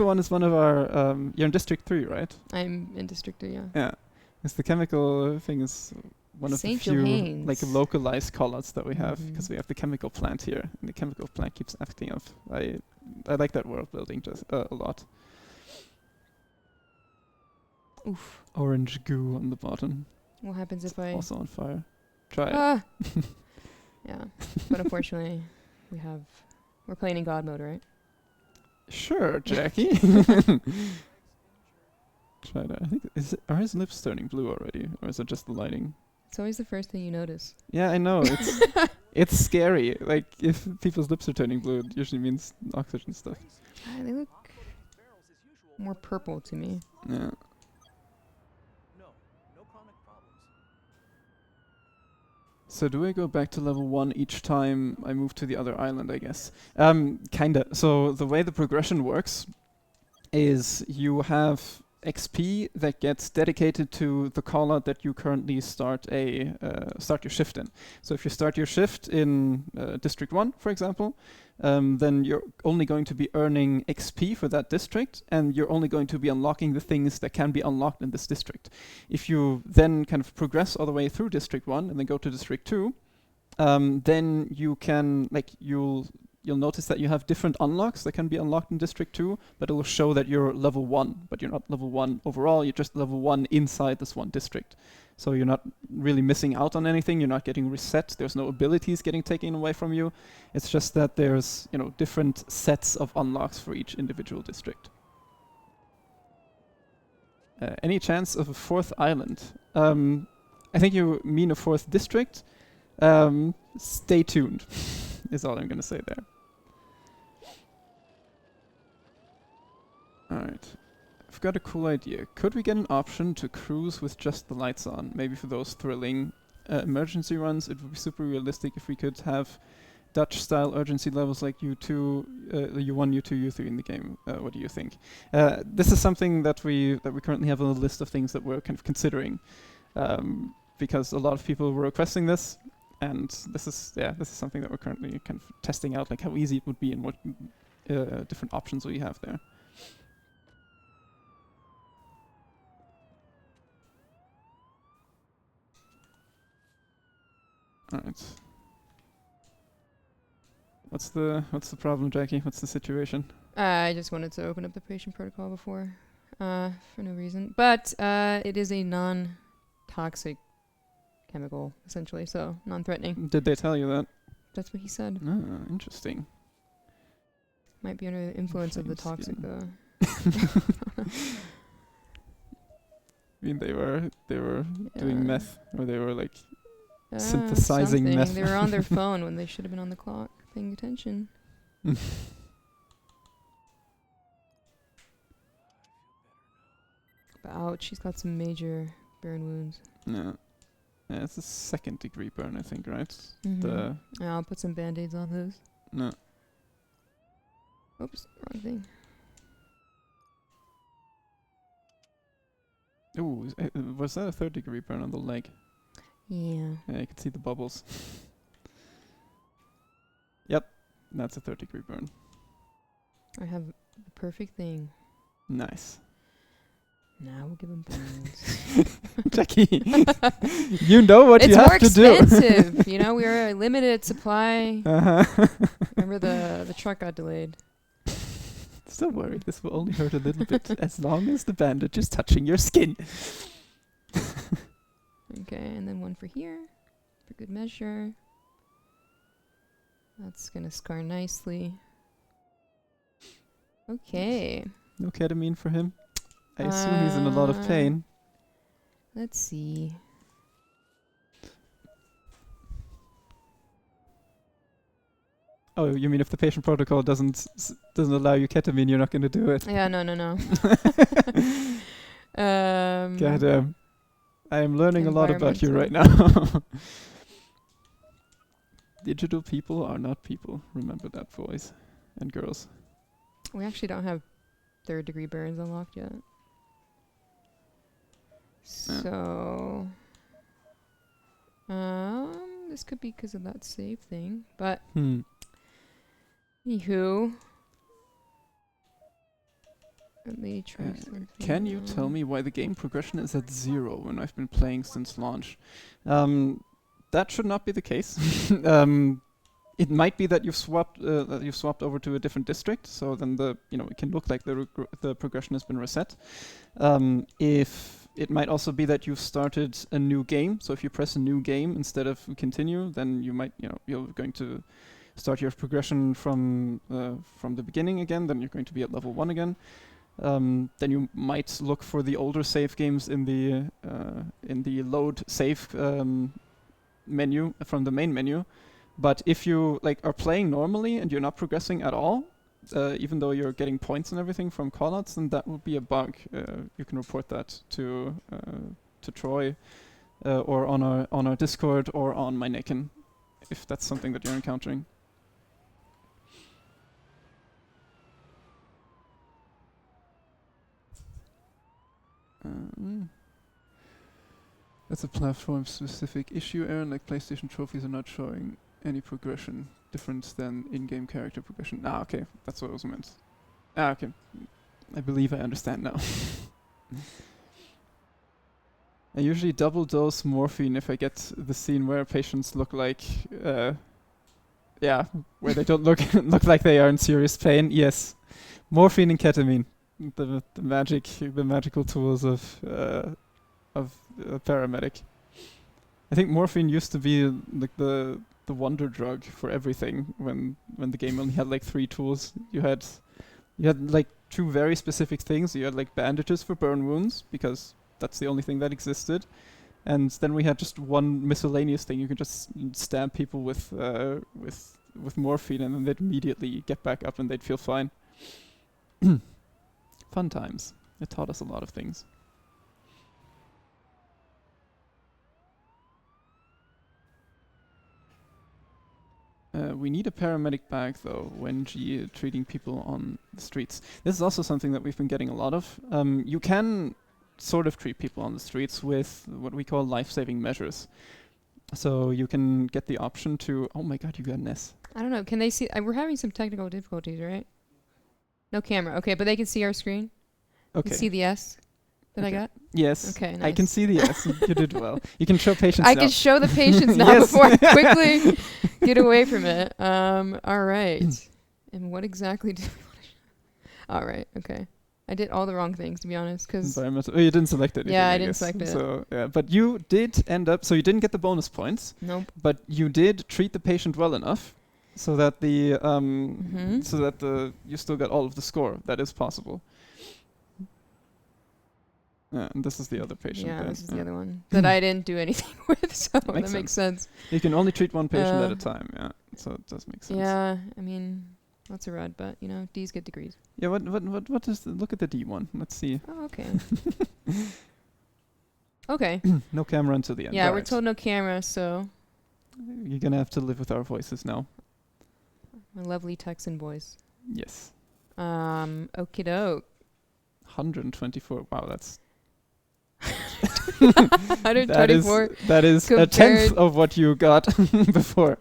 one is one of our you're in District 3, right? I'm in District 3, yeah. Yeah. Because the chemical thing is one of the Saint few Johannes. like localized callouts that we have, Mhm. because we have the chemical plant here, and the chemical plant keeps acting up. I like that world building just a lot. Oof. Orange goo on the bottom, What happens if I... also on fire. Try it. Ah! Yeah. But unfortunately, we're playing in God mode, right? Sure, Jackie. Try that. I think are his lips turning blue already, or is it just the lighting? It's always the first thing you notice. Yeah, I know. It's scary. Like if people's lips are turning blue, it usually means oxygen stuff. They look more purple to me. Yeah. So do I go back to level 1 each time I move to the other island, I guess? Kinda. So the way the progression works is you have XP that gets dedicated to the callout that you currently start your shift in. So if you start your shift in District 1, for example, then you're only going to be earning XP for that district, and you're only going to be unlocking the things that can be unlocked in this district. If you then kind of progress all the way through District 1 and then go to District 2, then you can, you'll notice that you have different unlocks that can be unlocked in District 2, but it will show that you're level 1, but you're not level 1 overall, you're just level 1 inside this one district. So you're not really missing out on anything, you're not getting reset, there's no abilities getting taken away from you. It's just that there's, different sets of unlocks for each individual district. Any chance of a fourth island? I think you mean a fourth district. Stay tuned, is all I'm going to say there. Alright. I've got a cool idea. Could we get an option to cruise with just the lights on? Maybe for those thrilling emergency runs, it would be super realistic if we could have Dutch-style urgency levels like U2, U1, U2, U3 in the game. What do you think? This is something that we currently have on the list of things that we're kind of considering, because a lot of people were requesting this, and this is something that we're currently kind of testing out, like how easy it would be and what different options we have there. Alright. What's the problem, Jackie? What's the situation? I just wanted to open up the patient protocol before, for no reason. But it is a non-toxic chemical, essentially, so non-threatening. Did they tell you that? That's what he said. Ah, interesting. Might be under the influence of the toxic, though. I mean, they were doing meth, or they were like synthesizing something. meth. They were on their phone when they should have been on the clock, paying attention. Ouch, she's got some major burn wounds. Yeah. Yeah, it's a 2nd degree burn, I think, right? Yeah, I'll put some band-aids on those. No. Oops, wrong thing. Ooh, was that a 3rd degree burn on the leg? Yeah. Yeah, you can see the bubbles. Yep, that's a 3rd degree burn. I have the perfect thing. Nice. Now we'll give him burns. Jackie, you know what you have to do. It's more expensive. We are a limited supply. Remember the truck got delayed. Still worried, this will only hurt a little bit, as long as the bandage is touching your skin. Okay, and then one for here, for good measure. That's gonna scar nicely. Okay. No ketamine for him? I assume he's in a lot of pain. Let's see. Oh, you mean if the patient protocol doesn't allow you ketamine, you're not going to do it? Yeah, no. Goddamn. I am learning a lot about you right now. Digital people are not people. Remember that, boys and girls. We actually don't have 3rd degree burns unlocked yet. So, this could be because of that save thing, but anywho, let me try something. Can you tell me why the game progression is at 0 when I've been playing since launch? That should not be the case. It might be that you've swapped over to a different district, so then it can look like the progression has been reset. If it might also be that you've started a new game, so if you press a new game instead of continue, then you might you're going to start your progression from the beginning again. Then you're going to be at level 1 again. Then you might look for the older save games in the load save menu from the main menu. But if you are playing normally and you're not progressing at all, even though you're getting points and everything from callouts, then that would be a bug. You can report that to Troy or on our Discord or on my Nicken, if that's something that you're encountering. That's a platform-specific issue, Aaron. Like PlayStation trophies are not showing any progression different than in-game character progression. Ah, okay, that's what was meant. Ah, okay. I believe I understand now. I usually double dose morphine if I get the scene where patients look like, where they don't look like they are in serious pain. Yes, morphine and ketamine, the magical tools of a paramedic. I think morphine used to be like the wonder drug for everything when the game only had like 3 tools. You had like 2 very specific things. You had like bandages for burn wounds because that's the only thing that existed, and then we had just one miscellaneous thing. You could just stab people with morphine, and then they'd immediately get back up and they'd feel fine. Fun times. It taught us a lot of things. We need a paramedic bag, though, when treating people on the streets. This is also something that we've been getting a lot of. You can sort of treat people on the streets with what we call life-saving measures. So you can get the option to... Oh my god, you got an S. I don't know. Can they see? We're having some technical difficulties, right? No camera. Okay, but they can see our screen? Okay. You see the S that I got? Yes. Okay, nice. I can see the S. You did well. You can show patients I now. can show the patients now Yes. before I quickly get away from it. All right. And what exactly do All right, okay. I did all the wrong things, to be honest, because... Environmental. Oh, you didn't select anything, Yeah, I I didn't guess. select it. So, yeah, but you did end up... So you didn't get the bonus points. Nope. But you did treat the patient well enough so that the... Mhm. So that you still got all of the score. That is possible. And this is the other patient. Yeah, then. this is the other one that I didn't do anything with, so that makes sense. You can only treat one patient at a time, yeah. So it does make sense. Yeah, I mean, that's a rud, but, you know, D's get degrees. Yeah, what is look at the D one. Let's see. Oh, okay. Okay. No camera until the end. Yeah, we're Alright. told no camera, so You're gonna have to live with our voices now. my lovely Texan voice. Yes. Okie doke. 124. Wow, that's 124. that is a tenth of what you got before.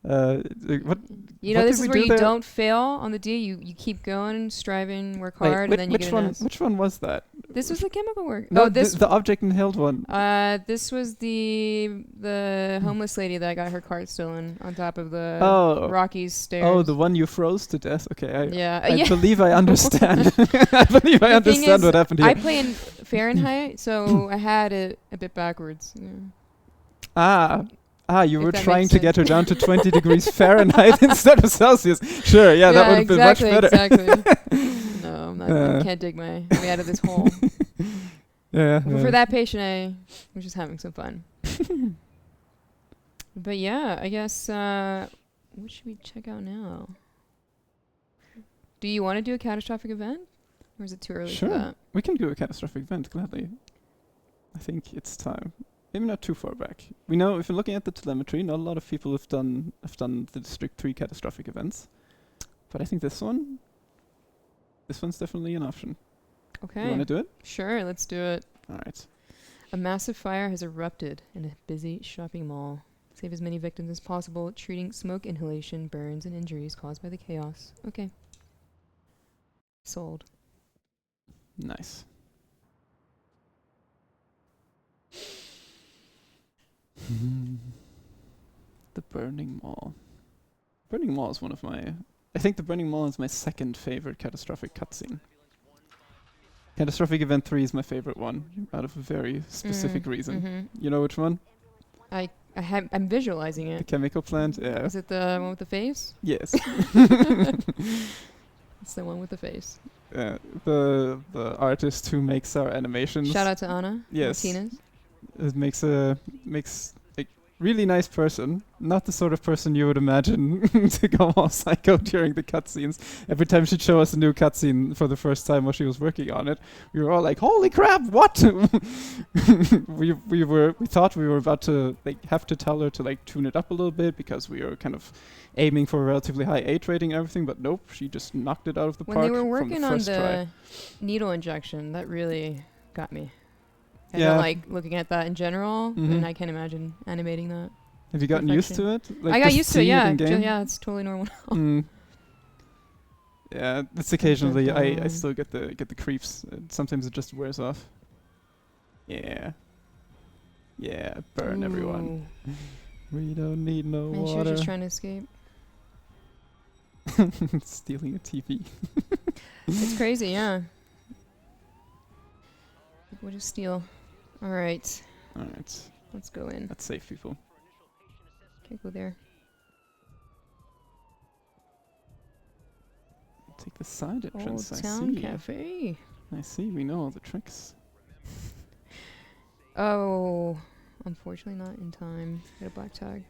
What? You know, what this did is we where do you there? don't fail on the D. You keep going, striving, work Wait, hard, and then you which get one? an S. Which one was that? This was the chemical work. No, oh, this. the object and held one. This was the homeless lady that got her cart stolen on top of the Oh. Rockies stairs. Oh, the one you froze to death. Okay, Yeah. I Yeah. believe I understand. I believe I The thing understand is, what happened here. I play in Fahrenheit, so I had it a bit backwards. Yeah. You If were that trying makes to get her sense. down to 20 degrees Fahrenheit instead of Celsius. Sure, yeah, that would have been much better. Exactly. No, I'm not. I can't dig my way out of this hole. Yeah. But for that patient, I was just having some fun. But yeah, I guess, what should we check out now? Do you want to do a catastrophic event? Or is it too early Sure. for that? We can do a catastrophic event, gladly. I think it's time. Maybe not too far back. We know, if you're looking at the telemetry, not a lot of people have done the District 3 catastrophic events. But I think this one's definitely an option. Okay. You want to do it? Sure, let's do it. All right. A massive fire has erupted in a busy shopping mall. Save as many victims as possible, treating smoke inhalation, burns, and injuries caused by the chaos. Okay. Sold. Nice. The Burning Mall. Burning Mall is one of my... I think the Burning Mall is my second favorite catastrophic cutscene. Catastrophic Event 3 is my favorite one, out of a very specific reason. Mm-hmm. You know which one? I'm visualizing The it. chemical plant? Yeah. Is it the one with the face? Yes. It's the one with the face. The artist who makes our animations. Shout out to Anna. Yes. Martinez. It makes a really nice person, not the sort of person you would imagine to go all psycho during the cutscenes. Every time she'd show us a new cutscene for the first time while she was working on it, we were all like, "Holy crap! What?" we thought we were about to have to tell her to tune it up a little bit because we were kind of aiming for a relatively high H rating and everything, but nope, she just knocked it out of the When park they were from working the on first try. the needle injection, that really got me. I Yeah. don't like looking at that in general, Mhm. and I can't imagine animating that. Have you gotten used to it? Like I got just used to it, seeing yeah. in game? Yeah, it's totally normal. Mm. Yeah, it's occasionally I dun. still get the creeps. Sometimes it just wears off. Yeah. Yeah, burn everyone. Ooh. We don't need no Man, she was water. just trying to escape. Stealing a TV. It's crazy, yeah. What is steal? Alright, Alright, let's go in. let's save people. Can't go there. Take the side Old entrance, I Town see. Cafe. I see, we know all the tricks. Oh, unfortunately not in time. Get a black tag.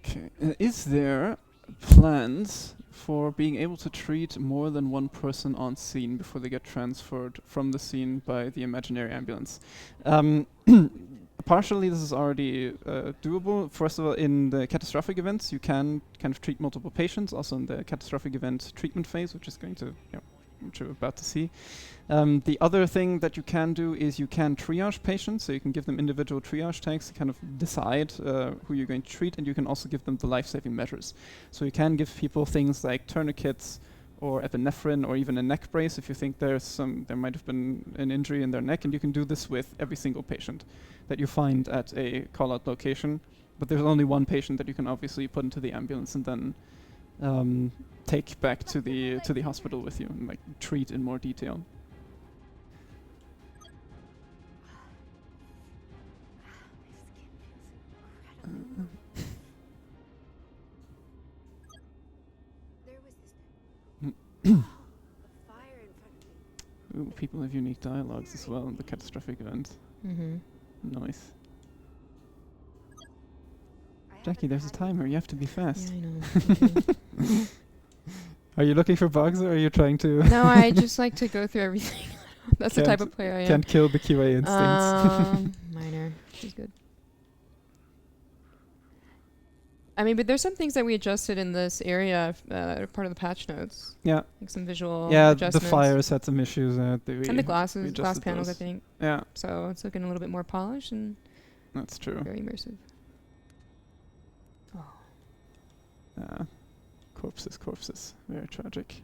Okay, is there plans for being able to treat more than one person on scene before they get transferred from the scene by the imaginary ambulance? Partially this is already doable. First of all, in the catastrophic events, you can kind of treat multiple patients, also in the catastrophic event treatment phase, which is going to, which you're about to see. The other thing that you can do is you can triage patients, so you can give them individual triage tags to kind of decide who you're going to treat, and you can also give them the life-saving measures. So you can give people things like tourniquets or epinephrine or even a neck brace if you think there might have been an injury in their neck, and you can do this with every single patient that you find at a call-out location. But there's only one patient that you can obviously put into the ambulance and then take back to the hospital with you and like treat in more detail. There was this the fire in front of me. Ooh, people have unique dialogues as well in the catastrophic event. Mm-hmm. Nice. I haven't Jackie, there's a had timer. You have to be fast. Yeah, I know. Okay. Are you looking for bugs or are you trying to No, I just like to go through everything. That's the type Can't- of player I am. can't kill the QA instincts? Minor. She's good. I mean, but there's some things that we adjusted in this area, part of the patch notes, Yeah. like some visual Yeah, the adjustments. fires had some issues. And the we glass adjusted panels, I those. think. Yeah, So it's looking a little bit more polished and that's true. very immersive. Oh. Corpses. Very tragic.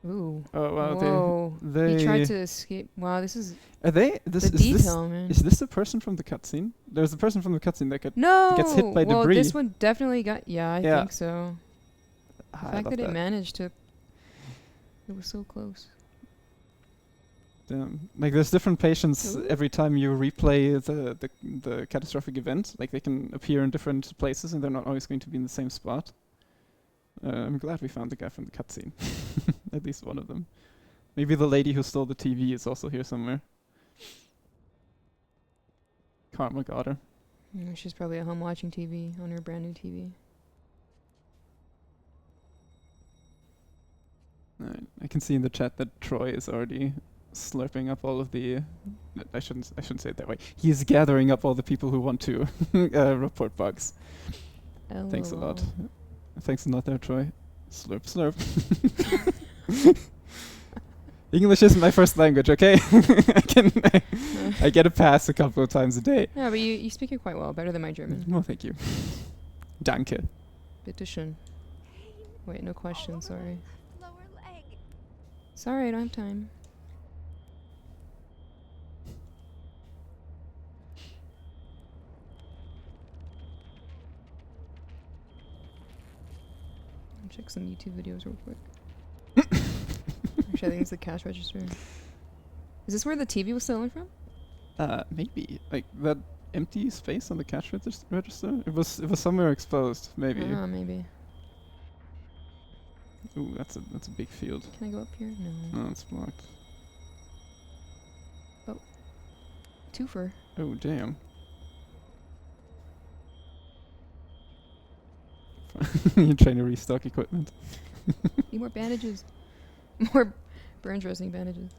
Ooh. Oh wow, Whoa. they He tried to escape. Wow, this is are they? This the is detail, man. this is this the person from the cutscene? There's a person from the cutscene that got No. gets hit by well, debris. this one definitely got. Yeah, I Yeah. think so. The I fact love that it managed to. It was so close. Like there's different patients Ooh. every time you replay the catastrophic event. Like they can appear in different places and they're not always going to be in the same spot. I'm glad we found the guy from the cutscene. At least one of them. Maybe the lady who stole the TV is also here somewhere. Karma got her. She's probably at home watching TV on her brand new TV. I can see in the chat that Troy is already slurping up all of the. I shouldn't say it that way. He is gathering up all the people who want to report bugs. Thanks a lot. LOL. Thanks a lot there, Troy. Slurp, slurp. English isn't my first language, okay? I get a pass a couple of times a day. Yeah, but you speak it quite well, better than my German. Well, thank you. Danke. Bitte schön. Wait, no question, sorry. Lower leg. Sorry, I don't have time. I'll check some YouTube videos real quick. Actually, I think it's the cash register. Is this where the TV was stolen from? Maybe. Like that empty space on the cash register? It was somewhere exposed, maybe. Ah, maybe. Ooh, that's a big field. Can I go up here? No. No, it's blocked. Twofer. Oh, damn. You're trying to restock equipment. Need more bandages. More burn dressing bandages.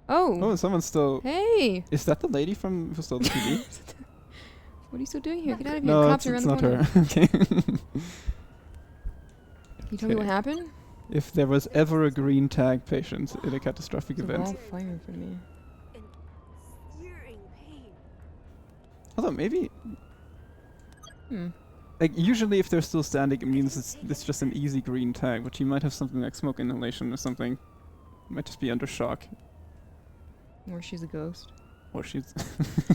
Oh! Oh, someone stole. Hey! Is that the lady from who stole the TV? What are you still doing here? Get out of here. No, Cops it's are around the not corner. her. Okay. Can you tell me what Okay. happened? if there was ever a green tag patient in a catastrophic There's a event. wall of fire in front of me. And searing pain. Although maybe, Hmm. like usually if they're still standing, it means it's just an easy green tag, but you might have something like smoke inhalation or something. Might just be under shock. Or she's a ghost. Or she's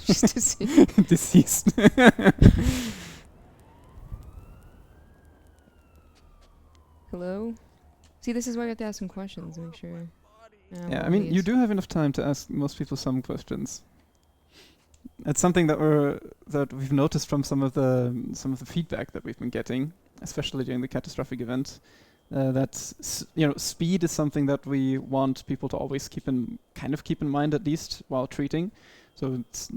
She's deceased. deceased. Hello? See, this is why we have to ask some questions to make sure. Yeah, I mean, you do have enough time to ask most people some questions. It's something that we've noticed from some of the feedback that we've been getting, especially during the catastrophic event. That speed is something that we want people to always keep in mind, at least while treating. So it's,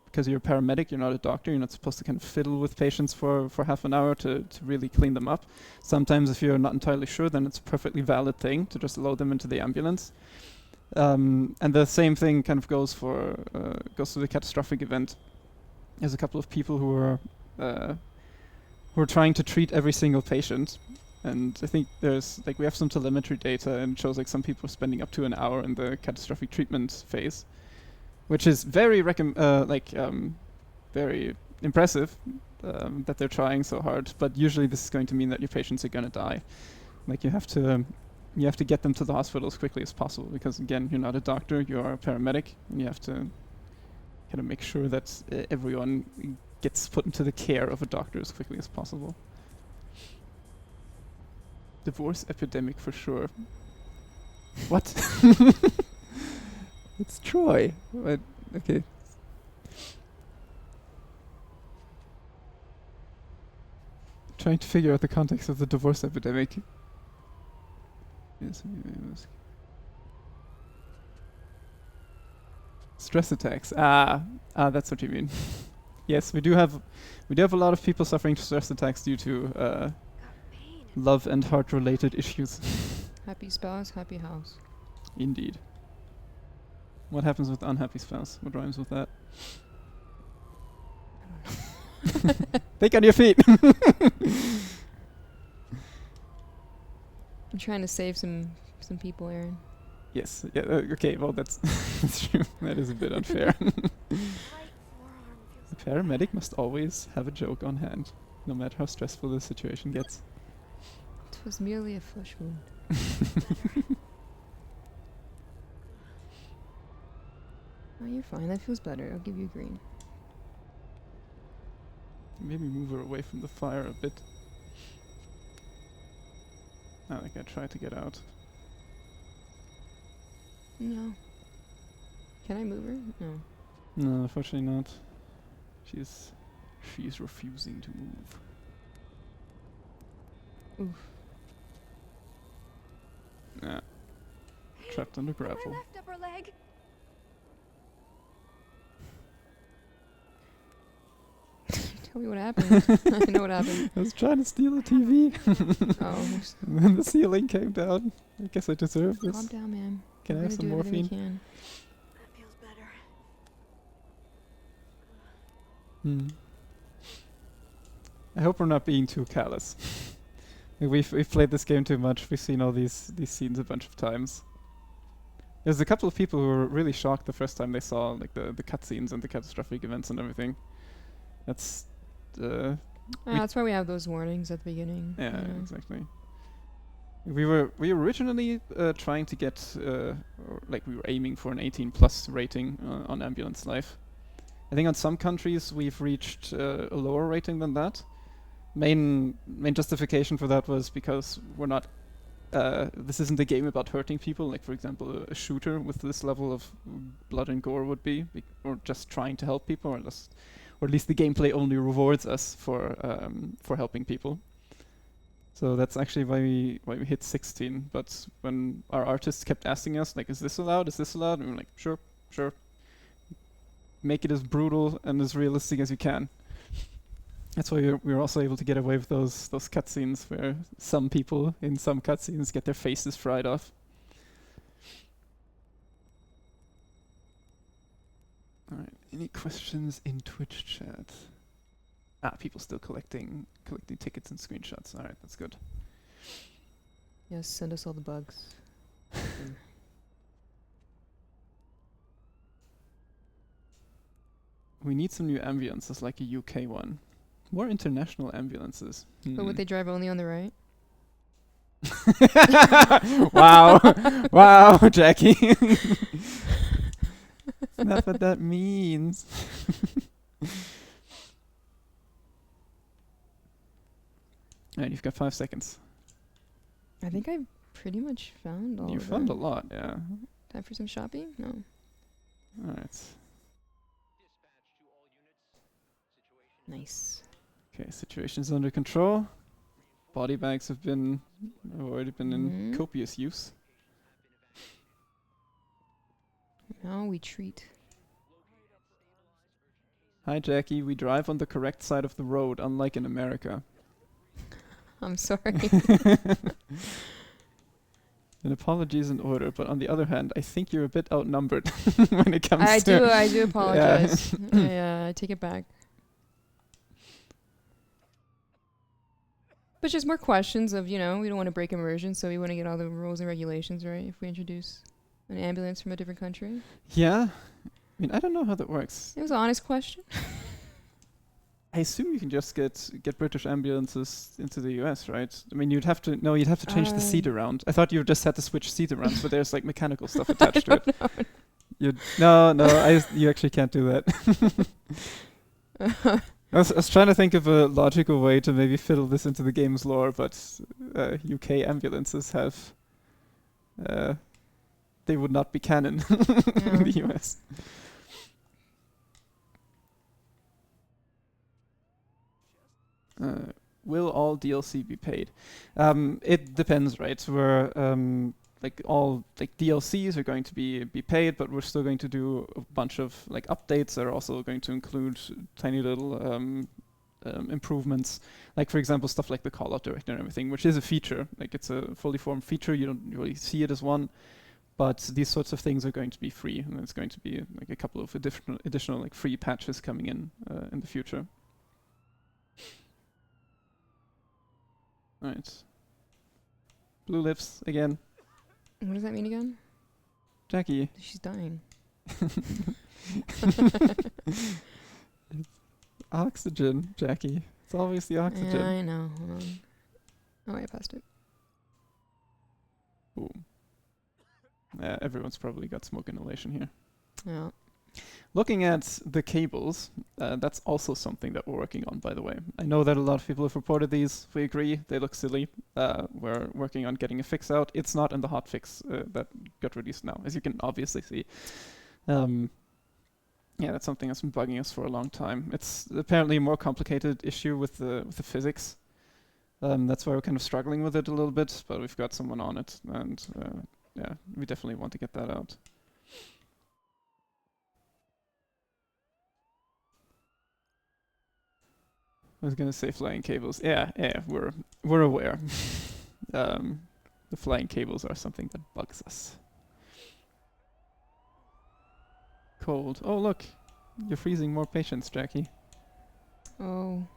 because you're a paramedic, you're not a doctor, you're not supposed to kind of fiddle with patients for half an hour to really clean them up. Sometimes if you're not entirely sure, then it's a perfectly valid thing to just load them into the ambulance. And the same thing kind of goes to the catastrophic event. There's a couple of people who are trying to treat every single patient. And I think we have some telemetry data, and it shows like some people are spending up to an hour in the catastrophic treatment phase, which is very very impressive that they're trying so hard. But usually this is going to mean that your patients are going to die. Like you have to get them to the hospital as quickly as possible, because again, you're not a doctor, you're a paramedic, and you have to kind of make sure that everyone gets put into the care of a doctor as quickly as possible. Divorce epidemic for sure. What? It's Troy. But, okay. Trying to figure out the context of the divorce epidemic. Yes, stress attacks. That's what you mean. Yes, we do have a lot of people suffering stress attacks due to Got pain. love and heart-related issues. Happy spouse, happy house. Indeed. What happens with unhappy spouse? What rhymes with that? Think on your feet. I'm trying to save some people, Aaron. Yes. Yeah. Okay. Well, that's that's true. That is a bit unfair. Right forearm The feels paramedic must always have a joke on hand, no matter how stressful the situation gets. It was merely a flesh wound. Oh, you're fine. That feels better. I'll give you green. Maybe move her away from the fire a bit. I think I tried to get out. No. Can I move her? No. No, unfortunately not. She's refusing to move. Oof. Nah. Trapped under on my gravel. left upper leg. Tell me what happened. I know what happened. I was trying to steal a TV. Oh, And then the ceiling came down. I guess I deserve this. calm down, man. Can I We're have gonna some do everything we morphine? can. That feels better. I hope we're not being too callous. We've played this game too much. We've seen all these scenes a bunch of times. There's a couple of people who were really shocked the first time they saw like the cutscenes and the catastrophic events and everything. That's That's why we have those warnings at the beginning. yeah, you know. exactly. We were originally trying to get we were aiming for an 18+ rating on Ambulance Life. I think on some countries we've reached a lower rating than that. Main justification for that was because we're not. This isn't a game about hurting people. Like for example, a shooter with this level of blood and gore would be, or just trying to help people, or at least the gameplay only rewards us for helping people. So that's actually why we hit 16. But when our artists kept asking us, like, is this allowed? Is this allowed? And we were like, sure. Make it as brutal and as realistic as you can. That's why we were also able to get away with those cutscenes where some people in some cutscenes get their faces fried off. All right. Any questions in Twitch chat? People still collecting tickets and screenshots. All right, that's good. Yes, send us all the bugs. We need some new ambulances, like a UK one. More international ambulances. But would they drive only on the right? Wow. Wow, Jackie. That's what that means. Alright, you've got 5 seconds. I think I've pretty much found all You of found a them. lot, yeah. Time for some shopping? No. Alright. Nice. Okay, situation's under control. Body bags have already been in Mhm. copious use. Now we treat. Hi Jackie, we drive on the correct side of the road, unlike in America. I'm sorry. An apology is in order, but on the other hand, I think you're a bit outnumbered when it comes I to... do apologize. I take it back. But just more questions of, we don't want to break immersion, so we want to get all the rules and regulations right if we introduce an ambulance from a different country. Yeah? I mean, I don't know how that works. It was an honest question. I assume you can just get British ambulances into the US, right? I mean, you'd have to change the seat around. I thought you just had to switch seat around, but there's like mechanical stuff attached to it. You actually can't do that. I was trying to think of a logical way to maybe fiddle this into the game's lore, but UK ambulances have... they would not be canon in the US. Will all DLC be paid? It depends, right? All DLCs are going to be paid, but we're still going to do a bunch of updates that are also going to include tiny little improvements. Like for example, stuff like the call-out director and everything, which is a feature. It's a fully formed feature. You don't really see it as one, but these sorts of things are going to be free, and there's going to be a couple of additional free patches coming in the future. Alright. Blue lips again. What does that mean again? Jackie. She's dying. Oxygen, Jackie. It's always the oxygen. Yeah, I know. Hold on. Oh, I passed it. Boom. Yeah, everyone's probably got smoke inhalation here. Yeah. Looking at the cables, that's also something that we're working on, by the way. I know that a lot of people have reported these. We agree, they look silly. We're working on getting a fix out. It's not in the hotfix that got released now, as you can obviously see. Yeah, that's something that's been bugging us for a long time. It's apparently a more complicated issue with the physics. That's why we're kind of struggling with it a little bit, but we've got someone on it, and yeah, we definitely want to get that out. I was gonna say flying cables. Yeah, we're aware. The flying cables are something that bugs us. Cold. Oh look, you're freezing more patients, Jackie. Oh.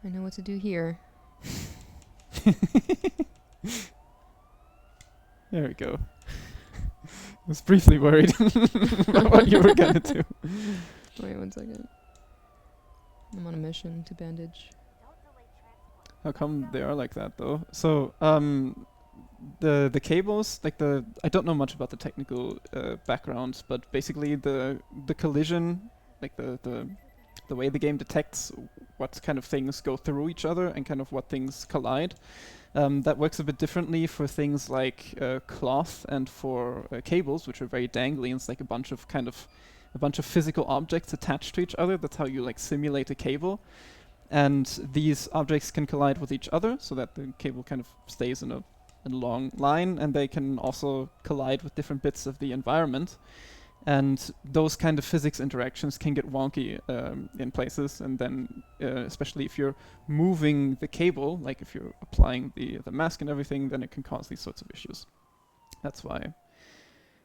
I know what to do here. There we go. I was briefly worried about what you were gonna do. Wait 1 second. I'm on a mission to bandage. How come they are like that though? So the cables, I don't know much about the technical background, but basically the collision, the way the game detects what kind of things go through each other and kind of what things collide, that works a bit differently for things like cloth and for cables, which are very dangly, and it's like a bunch of physical objects attached to each other. That's how you simulate a cable. And these objects can collide with each other so that the cable kind of stays in a long line, and they can also collide with different bits of the environment. And those kind of physics interactions can get wonky in places, and then especially if you're moving the cable, like if you're applying the mask and everything, then it can cause these sorts of issues. That's why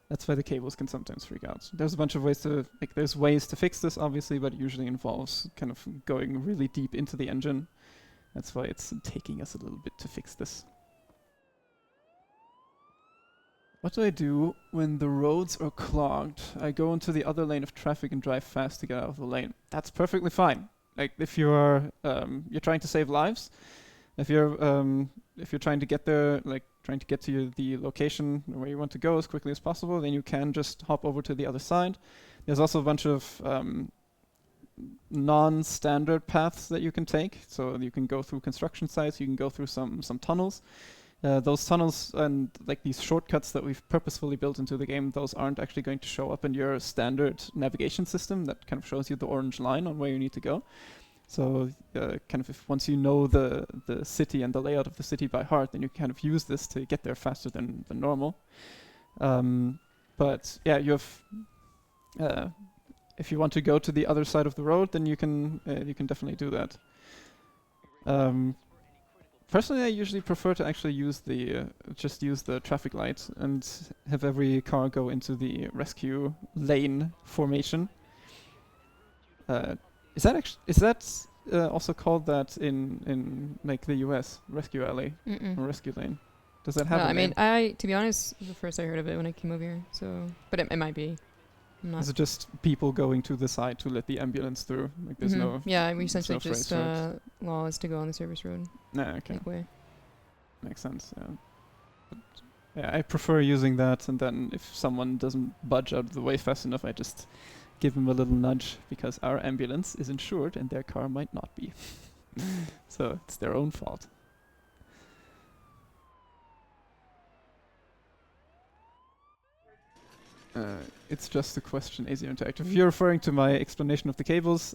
the cables can sometimes freak out. There's a bunch of ways to, there's ways to fix this, obviously, but it usually involves kind of going really deep into the engine. That's why it's taking us a little bit to fix this. What do I do when the roads are clogged? I go into the other lane of traffic and drive fast to get out of the lane. That's perfectly fine. Like if you're trying to save lives, if you're trying to get there, like trying to get to the location where you want to go as quickly as possible, then you can just hop over to the other side. There's also a bunch of non-standard paths that you can take. So you can go through construction sites, you can go through some tunnels. Those tunnels and like these shortcuts that we've purposefully built into the game, those aren't actually going to show up in your standard navigation system that kind of shows you the orange line on where you need to go. So kind of if once you know the city and the layout of the city by heart, then you kind of use this to get there faster than normal. But yeah, you have if you want to go to the other side of the road, then you can definitely do that. Personally, I usually prefer to actually use just use the traffic light and have every car go into the rescue lane formation. Is that also called that in like the US, rescue alley or rescue lane? Does that have? No, a I name? mean, to be honest, it was the first I heard of it when I came over here. So, but it might be. I'm not. Is it just people going to the side to let the ambulance through? Like there's no. Yeah, we essentially no just phrase for it. laws to go on the service road. Nah, okay. Like way. Makes sense, yeah. But yeah, I prefer using that, and then if someone doesn't budge out of the way fast enough, I just give them a little nudge, because our ambulance is insured and their car might not be. So it's their own fault. It's just a question, Aesir Interactive. If you're referring to my explanation of the cables,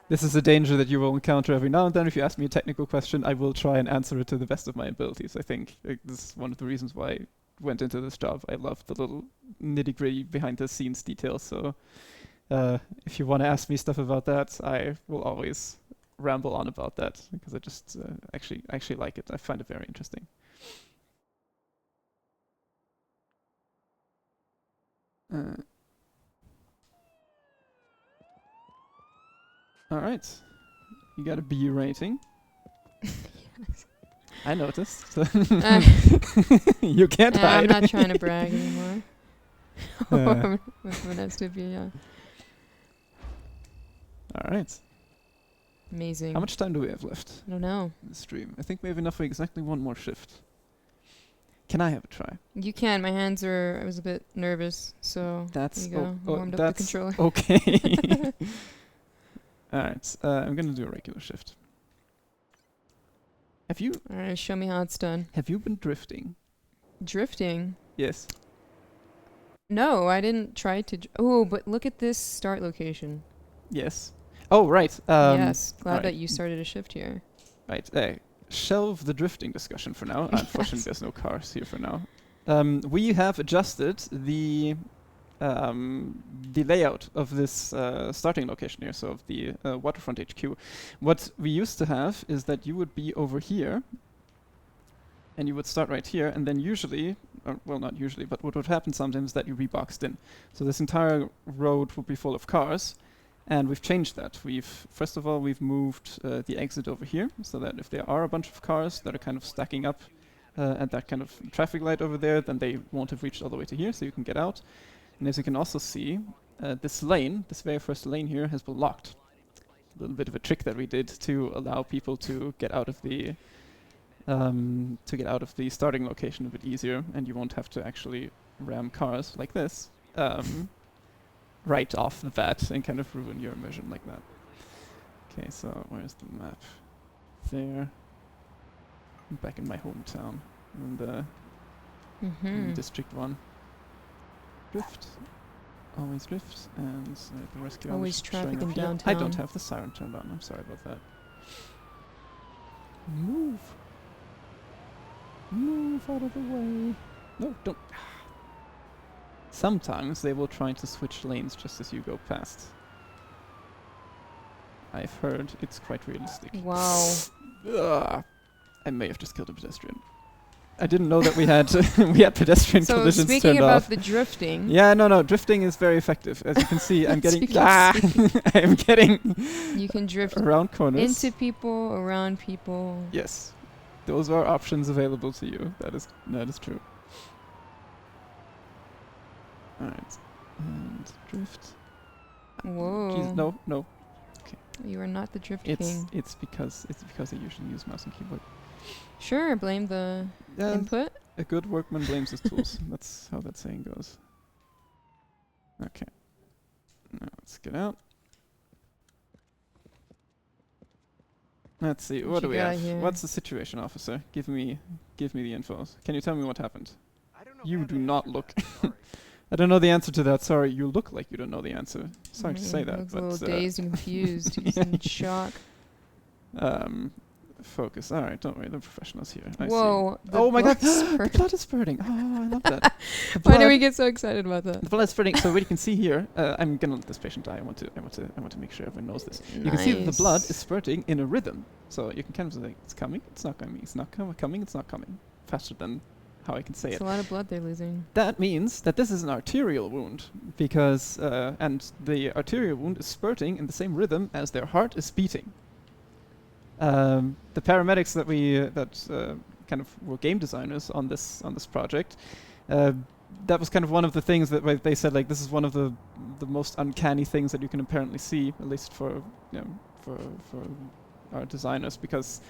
this is a danger that you will encounter every now and then. If you ask me a technical question, I will try and answer it to the best of my abilities. I think this is one of the reasons why I went into this job. I love the little nitty-gritty behind-the-scenes details. So if you want to ask me stuff about that, I will always ramble on about that, because I just actually like it. I find it very interesting. All right, you got a B rating. Yes. I noticed. You can't hide. I'm not trying to brag anymore. With Vanessa, yeah. All right. Amazing. How much time do we have left I don't know. in the stream? I think we have enough for exactly one more shift. Can I have a try? You can. My hands are. I was a bit nervous, so That's there you go. oh, Warmed up that's the controller. okay. All right. I'm gonna do a regular shift. Have you All right, show me how it's done. been drifting? Drifting? Yes. No, I didn't try to. Oh, but look at this start location. Yes. Oh, right. Yes, glad right. that you started a shift here. Right. Shelve the drifting discussion for now. Unfortunately, there's no cars here for now. We have adjusted the layout of this starting location here, so of the Waterfront HQ. What we used to have is that you would be over here, and you would start right here, and then usually, well, not usually, but what would happen sometimes is that you'd be boxed in. So this entire road would be full of cars. And we've changed that. First of all, we've moved the exit over here, so that if there are a bunch of cars that are kind of stacking up at that kind of traffic light over there, then they won't have reached all the way to here, so you can get out. And as you can also see, this very first lane here has been locked. A little bit of a trick that we did to allow people to get out of the starting location a bit easier, and you won't have to actually ram cars like this. Right off the bat and kind of ruin your immersion like that. Okay, so where's the map? There. I'm back in my hometown. In District 1. Drift. Always drift. And the rescue Always is showing traffic up in here. downtown. I don't have the siren turned on. I'm sorry about that. Move. Move out of the way. No, don't. Sometimes they will try to switch lanes just as you go past. I've heard it's quite realistic. Wow. Ugh. I may have just killed a pedestrian. I didn't know that we had pedestrian So collisions speaking turned about off. the drifting. Yeah, no, drifting is very effective. As you can see, I'm getting Speaking I'm getting You can drift around corners. into people, around people. Yes. Those are options available to you. That is true. Alright. And drift. Whoa. Jeez, no, no. You are not the drift It's king. it's because I usually use mouse and keyboard. Sure, blame the input. A good workman blames his tools. That's how that saying goes. Okay. Now let's get out. Let's see. What do we got have? here? What's the situation, officer? Give me the info. Can you tell me what happened? I don't know You how do to not answer look. that, sorry. I don't know the answer to that. Sorry, you look like you don't know the answer. Sorry to say He that, looks but a little dazed and confused. He's in shock. Focus. All right, don't worry. The professionals here. I see. Whoa. the Oh my god, blood's the spurting. blood is spurting. Oh, I love that. The Why do blood- we get so excited about that? The blood is spurting. So what you can see here, I'm gonna let this patient die. I want to make sure everyone knows this. You can see that the blood is spurting in a rhythm. So you can kind of say it's coming, it's not coming, it's not coming, it's not coming. Faster than how I can say It's it. a lot of blood they're losing. That means that this is an arterial wound because and the arterial wound is spurting in the same rhythm as their heart is beating. The paramedics that kind of were game designers on this project, that was kind of one of the things that they said, like, this is one of the most uncanny things that you can apparently see, at least for for our designers, because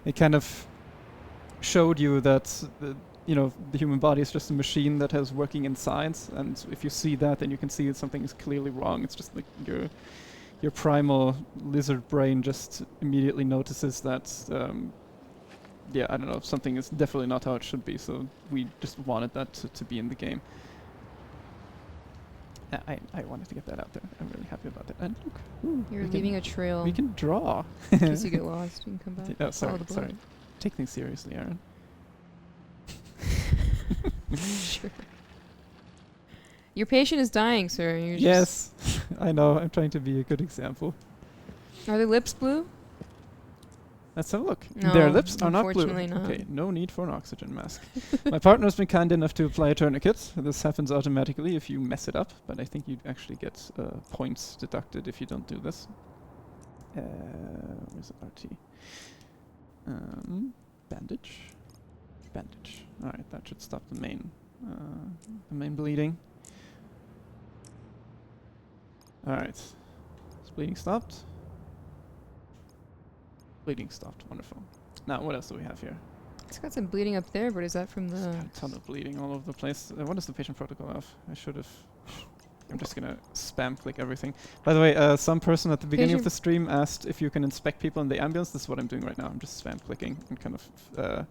it kind of showed you that the human body is just a machine that has working insides, and if you see that, then you can see that something is clearly wrong. It's just like your primal lizard brain just immediately notices that, I don't know, something is definitely not how it should be, so we just wanted that to be in the game. I wanted to get that out there. I'm really happy about that. And look, You're we leaving a trail. we can draw. In case you get lost, you can come back. Oh, Follow sorry, the blood. sorry. Take things seriously, Aaron. Sure. Your patient is dying, sir. You're Yes, I know. I'm trying to be a good example. Are their lips blue? Let's have a look. No, Their lips are not blue. unfortunately not. Okay, no need for an oxygen mask. My partner's been kind enough to apply a tourniquet. This happens automatically if you mess it up, but I think you actually get points deducted if you don't do this. Where's the RT? Bandage. Bandage. All right, that should stop the main bleeding. All right, is bleeding stopped? Bleeding stopped. Wonderful. Now, what else do we have here? It's got some bleeding up there, but is that from Got the... a ton of bleeding all over the place. What does the patient protocol have? I should have. I'm just gonna spam click everything. By the way, some person at the beginning of the stream asked if you can inspect people in the ambulance. This is what I'm doing right now. I'm just spam clicking and kind of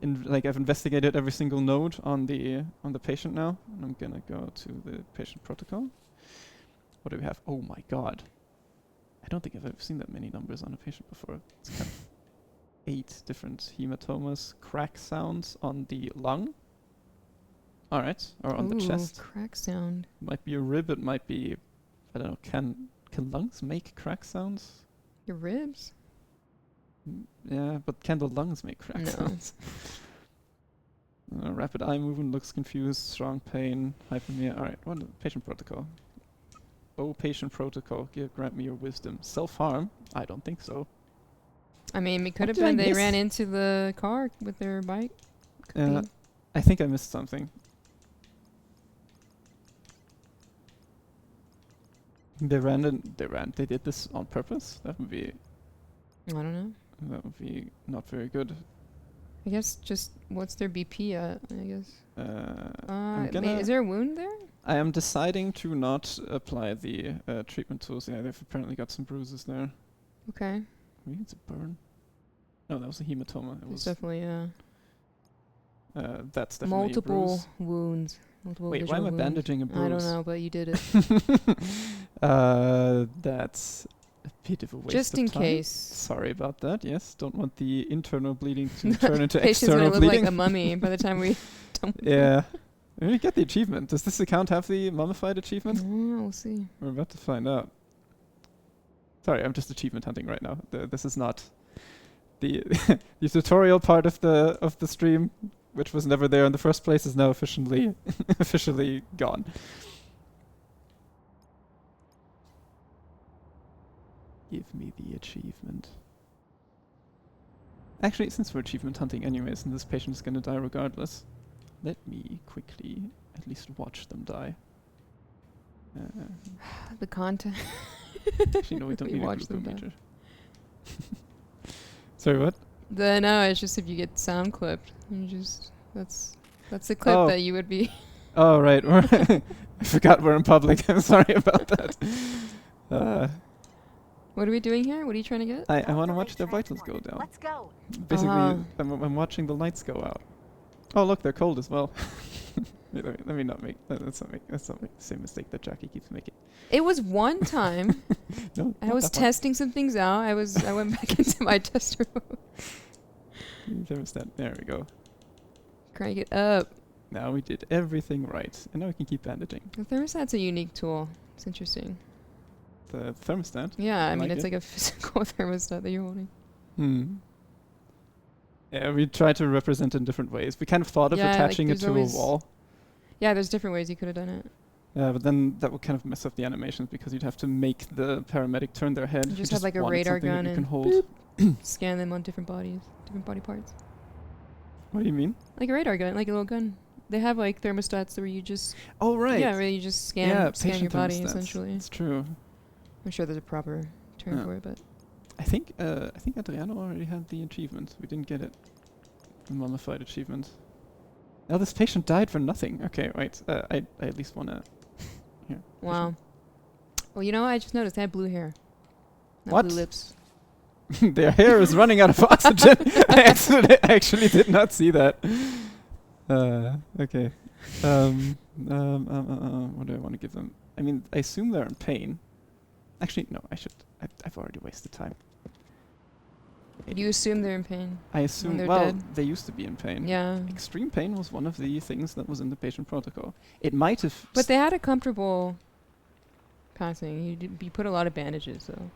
I've investigated every single node on the patient now, and I'm gonna go to the patient protocol. What do we have? Oh my god. I don't think I've ever seen that many numbers on a patient before. It's kind of 8 different hematomas, crack sounds on the lung. Alright, or on the chest. Crack sound. Might be a rib, it might be, I don't know, can lungs make crack sounds? Your ribs? Yeah, but can the lungs make crack No. sounds? Rapid eye movement, looks confused, strong pain, hypomia. Alright, what is the patient protocol? Oh, patient protocol, grant me your wisdom. Self-harm? I don't think so. I mean, it could What have did I been they miss? ran into the car with their bike. Could be. I think I missed something. They did this on purpose? That would be I don't know. not very good. I guess just what's their BP at, I guess. I'm gonna Is there a wound there? I am deciding to not apply the treatment tools. Yeah, they've apparently got some bruises there. Okay. Maybe it's a burn. No, that was a hematoma. It There's was definitely that's definitely a multiple bruise. wounds. Multiple Wait, why am I visual wounds. bandaging a bruise? I don't know, but you did it. That's a bit of a waste Just of in time. case. Sorry about that. Yes, don't want the internal bleeding to turn into Patient's external gonna look bleeding. like a mummy by the time we dump Yeah. We're gonna get the achievement. Does this account have the mummified achievement? We'll see. We're about to find out. Sorry, I'm just achievement hunting right now. This is not the the tutorial part of the stream, which was never there in the first place, is now officially officially gone. Give me the achievement. Actually, since we're achievement hunting anyways, and this patient is gonna die regardless, let me quickly at least watch them die. The content. Actually, no, we don't We need a watched them glucometer. Sorry, what? No, it's just if you get sound clipped, you just that's the clip Oh. that you would be. Oh, right. I forgot we're in public. I'm sorry about that. What are we doing here? What are you trying to get? I want to watch the vitals go down. Let's go. Basically, Ah. I'm watching the lights go out. Oh, look, they're cold as well. Wait, let me not make. Let's not make the same mistake that Jackie keeps making. It was one time No, I not was that one. testing some things out. I went back into my test room. Thermostat. There we go. Crank it up. Now we did everything right, and now we can keep bandaging. The thermostat's a unique tool. It's interesting. The thermostat. Yeah, I mean, like it's it. like a physical thermostat that you're holding. Yeah, we try to represent in different ways. We kind of thought of Yeah, like attaching it there's to a always wall. Yeah, there's different ways you could have done it. But then that would kind of mess up the animations because you'd have to make the paramedic turn their head. You We just have like a wanted radar something that gun you can and hold. Scan them on different bodies, different body parts. What do you mean? Like a radar gun, like a little gun. They have like thermostats where you just Oh, right. yeah, where you just scan scan your patient body thermostats. essentially. It's true. I'm sure there's a proper term Yeah. for it, but I think Adriano already had the achievement. We didn't get it. The mummified achievement. Now this patient died for nothing. Okay, wait. I at least wanna. Here. wow. Well, you know what? I just noticed they had blue hair. Not What? blue lips. Their hair is running out of oxygen. I actually did not see that. Okay. What do I want to give them? I mean, I assume they're in pain. Actually, no. I've already wasted time. You assume they're in pain. I assume. they're Well, dead. they used to be in pain. Yeah. Extreme pain was one of the things that was in the patient protocol. It might have. But they had a comfortable passing. You put a lot of bandages, so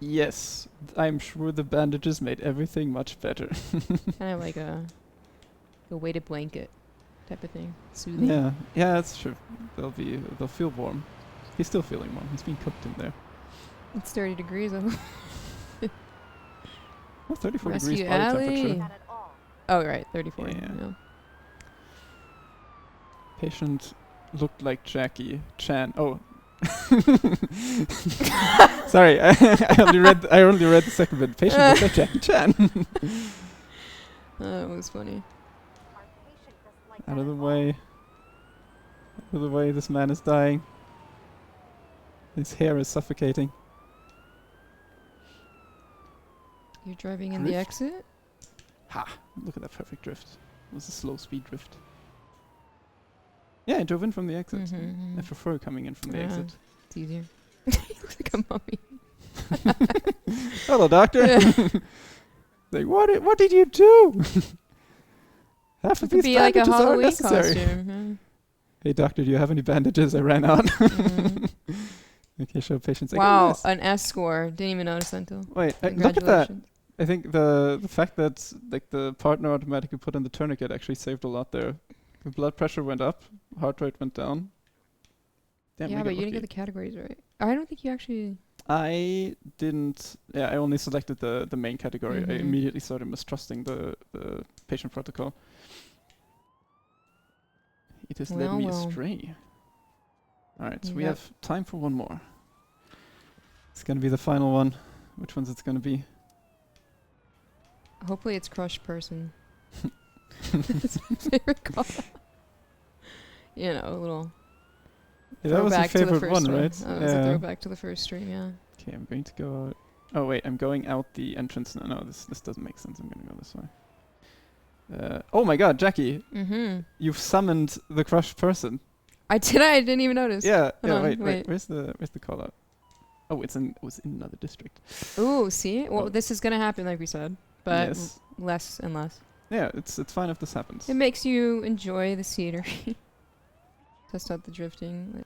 Yes, I'm sure the bandages made everything much better. kind of like a weighted blanket type of thing. Soothing. Yeah, that's true. They'll feel warm. He's still feeling warm. He's being cooked in there. It's 30 degrees. Of Well, 34 Rescue degrees body alley. temperature. Not at all. oh, right, 34. Yeah. Yeah. Patient looked like Jackie Chan. Oh. Sorry, I only read the second bit. Patient looked like Jackie Chan. That was funny. Our patient doesn't like Out that of the at all. way. Out of the way, this man is dying. His hair is suffocating. You're driving in the Drift? exit? Ha! Look at that perfect drift. It was a slow speed drift. Yeah, I drove in from the exit. Mhm, I mhm. prefer coming in from the Yeah. exit. It's easier. You look like a mummy. Hello, doctor. Like, what did you do? Half It of could these be like a bandages are Halloween necessary. costume. Hey, doctor, do you have any bandages? I ran out. Mhm. Okay, show patients. Wow, Yes. an S score. Didn't even notice until. Wait, look at that. Congratulations. I think the fact that like the partner automatically put in the tourniquet actually saved a lot there. The blood pressure went up, heart rate went down. Damn, Yeah, we but got you didn't get lucky. the categories right. I don't think you actually. I didn't. Yeah, I only selected the main category. I Mhm. immediately started mistrusting the patient protocol. It has led Well, me well. astray. All right, so You we got- have time for one more. It's gonna be the final one. Which one's it's gonna be? Hopefully it's crushed person. That's my favorite call. You know, a little Yeah, that was your throwback to the favorite first one, one. right? That was a throwback to the first stream, yeah. Okay, I'm going to go out. Oh wait, I'm going out the entrance. No, this doesn't make sense. I'm gonna go this way. Oh my God, Jackie, Mm-hmm. you've summoned the crushed person. I didn't even notice. Yeah, Hold on, wait. wait. Where's the call out? Oh, it was in another district. Ooh, see? Well, Oh. this is gonna happen like we said, but Yes. less and less. Yeah, it's fine if this happens. It makes you enjoy the scenery. Test out the drifting, like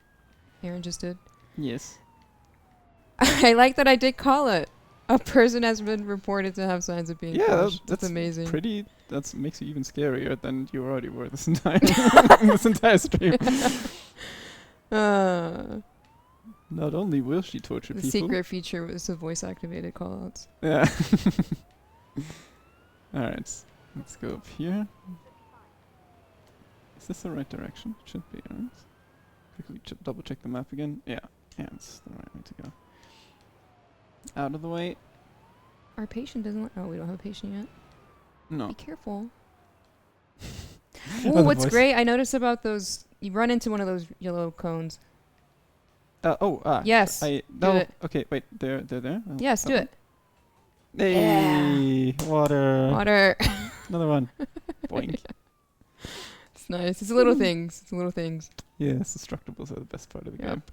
Aaron just did. Yes. I like that I did call it. A person has been reported to have signs of being Yeah, crushed. that's amazing. Pretty. That makes you even scarier than you already were this entire stream. Not only will she torture The people. secret feature was the voice activated callouts. Yeah. All right. Let's go up here. Is this the right direction? It should be, right? Quickly double check the map again. Yeah, it's the right way to go. Out of the way. Our patient doesn't. Oh, we don't have a patient yet. No. Be careful. Oh, Ooh, the what's voice. great? I noticed about those. You run into one of those yellow cones. Yes. No. it. Okay, wait. They're there. Oh, Yes, do it. Hey, water. Water. Another one. Boink. It's nice. It's the little things. It's the little things. Yes, destructibles are the best part of the Yep. game.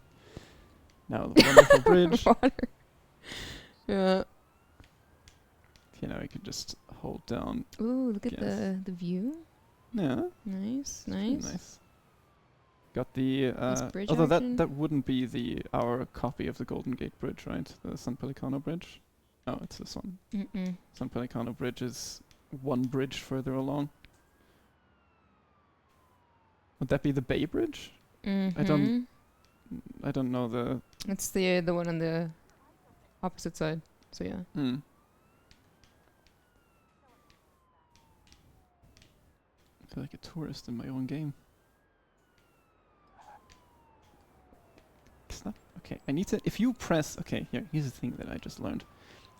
Now the wonderful bridge. Water. Yeah. Okay, now we can just hold down. Ooh, look at Yes. the view. Yeah. Nice, Nice. nice. Got the bridge although action. that wouldn't be our copy of the Golden Gate Bridge, right? The San Pelicano Bridge. Oh, it's this one. Mm-mm. San Pelicano Bridge is one bridge further along. Would that be the Bay Bridge? Mm-hmm. I don't know the. It's the one on the opposite side. So yeah. Hmm. I feel like a tourist in my own game. Snap. Okay, I need to. If you press. Okay, here's the thing that I just learned.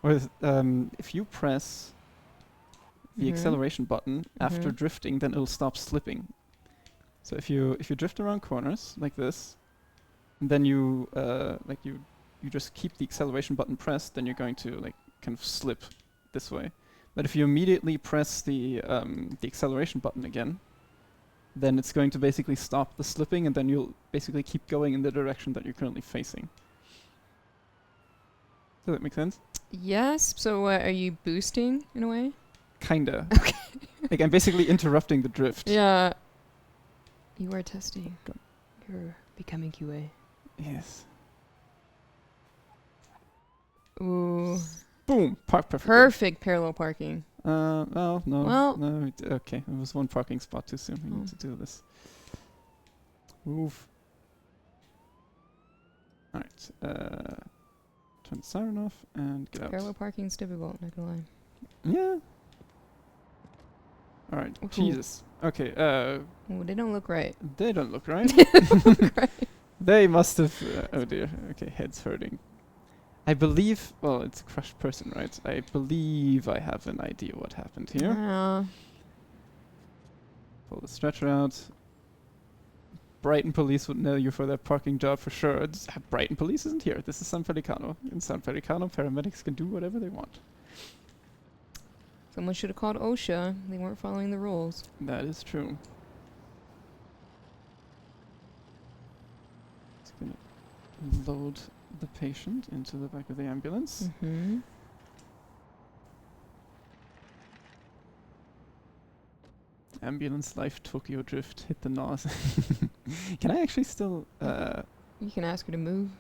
If you press the Mhm. acceleration button after Mhm. drifting, then it'll stop slipping. So if you drift around corners like this, and then you you just keep the acceleration button pressed, then you're going to like kind of slip this way. But if you immediately press the acceleration button again, then it's going to basically stop the slipping, and then you'll basically keep going in the direction that you're currently facing. Does that make sense? Yes. So are you boosting in a way? Kinda. Okay. Like I'm basically interrupting the drift. Yeah. You are testing. Go. You're becoming QA. Yes. Ooh. Boom. Park perfectly. Perfect parallel parking. No. Well- No. Okay. It was one parking spot too soon. We Oh. need to do this. Move. Alright. Turn the siren off and get out. Parallel parking's difficult, not gonna lie. Yeah. Alright. Ooh. Jesus. Okay. Ooh, they don't look right. They don't look right. They must have. Oh dear. Okay. Head's hurting. I believe. Well, it's a crushed person, right? I believe I have an idea what happened here. Pull the stretcher out. Brighton police would know you for their parking job for sure. Brighton police isn't here. This is San Pelicano. In San Pelicano, paramedics can do whatever they want. Someone should have called OSHA. They weren't following the rules. That is true. It's gonna load the patient into the back of the ambulance. Mm-hmm. Ambulance life Tokyo drift hit the nose. Can I actually still You can ask her to move.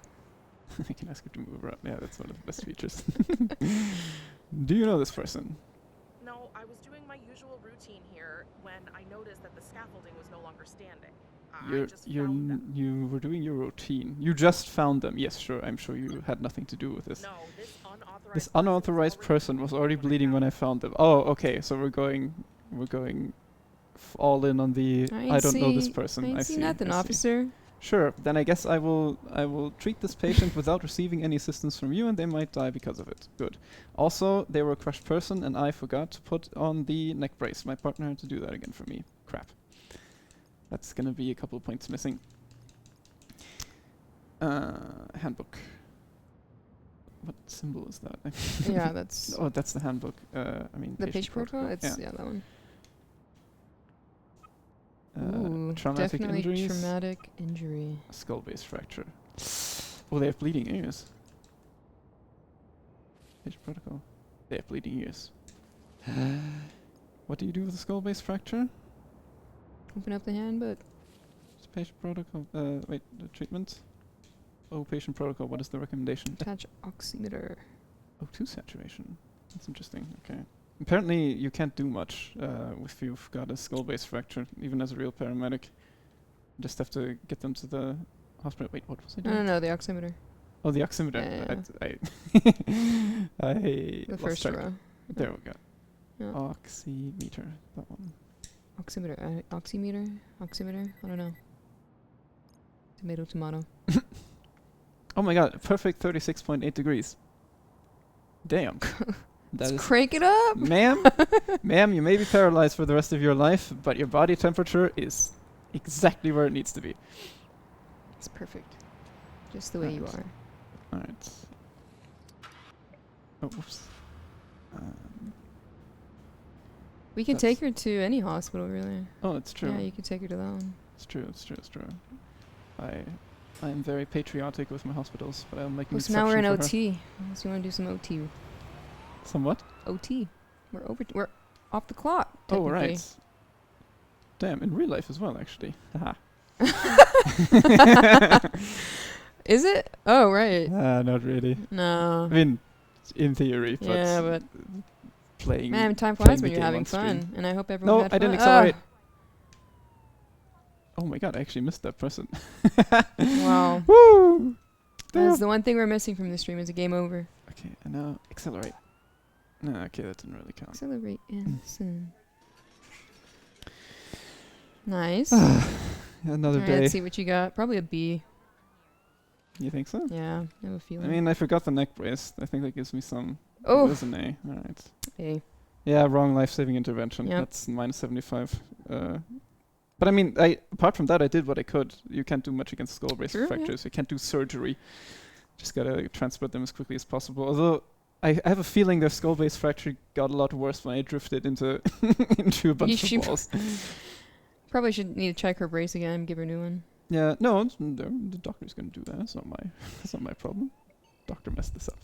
I can ask her to move around. Yeah, that's one of the best features. Do you know this person? No, I was doing my usual routine here when I noticed that the scaffolding was no longer standing. I just found them. You were doing your routine. You just found them. Yes, sure. I'm sure you had nothing to do with this. No, this unauthorized. This unauthorized person was already bleeding when I found them. Oh, okay. So we're going all in on the I don't know this person. I see nothing, officer. Sure. Then I guess I will treat this patient without receiving any assistance from you, and they might die because of it. Good. Also, they were a crushed person, and I forgot to put on the neck brace. My partner had to do that again for me. Crap. That's gonna be a couple of points missing. Handbook. What symbol is that? Yeah, that's Oh, that's the handbook. I mean the patient protocol. It's Yeah. yeah, that one. Traumatic definitely injuries. traumatic injury. Skull base fracture. Oh, they have bleeding ears. Patient protocol. They have bleeding ears. What do you do with a skull base fracture? Open up the hand, but It's patient protocol. Wait, the treatment. Oh, patient protocol. What is the recommendation? attach oximeter. O2 saturation. That's interesting. Okay. Apparently, you can't do much if you've got a skull base fracture, even as a real paramedic. You just have to get them to the hospital. Wait, what was I doing? No, the oximeter. Oh, the oximeter. I The lost first track. row. There we go. Yeah. Oximeter. That one. Oximeter. Oximeter. I don't know. Tomato, tomato. Oh my god, perfect 36.8 degrees. Damn. Let's crank it up! Ma'am, ma'am, you may be paralyzed for the rest of your life, but your body temperature is exactly where it needs to be. It's perfect. Just the way you are. Alright. Oh, whoops. We can take her to any hospital, really. Oh, it's true. Yeah, you can take her to that one. It's true, it's true, it's true. I am very patriotic with my hospitals, but I'll make an So now we're in exception for OT. So you want to do some OT? her. Somewhat? OT. We're off the clock. Oh, technically. right. Damn, in real life as well, actually. Haha. Is it? Oh, right. Not really. No. I mean, in theory, but, Yeah, but playing. man, time playing flies the when you're game having on stream. fun, and I hope everyone No, had I fun. didn't accelerate. Oh my god, I actually missed that person. Wow. Woo! That's the one thing we're missing from the stream is a game over. Okay, and now accelerate. No, okay, that didn't really count. Accelerate and soon. Nice. Another Alright, day. let's see what you got. Probably a B. You think so? Yeah, I have a feeling. I mean, I forgot the neck brace. I think that gives me some. Oh. It was an A. Alright. A. Yeah, wrong life-saving intervention. Yep. That's minus 75. But I mean, apart from that, I did what I could. You can't do much against skull brace True, yeah. fractures. You can't do surgery. Just gotta transport them as quickly as possible. Although I have a feeling their skull base fracture got a lot worse when I drifted into into a bunch of walls. Probably should need to check her brace again. Give her a new one. Yeah, no, the doctor's gonna do that. That's not my problem. Doctor messed this up.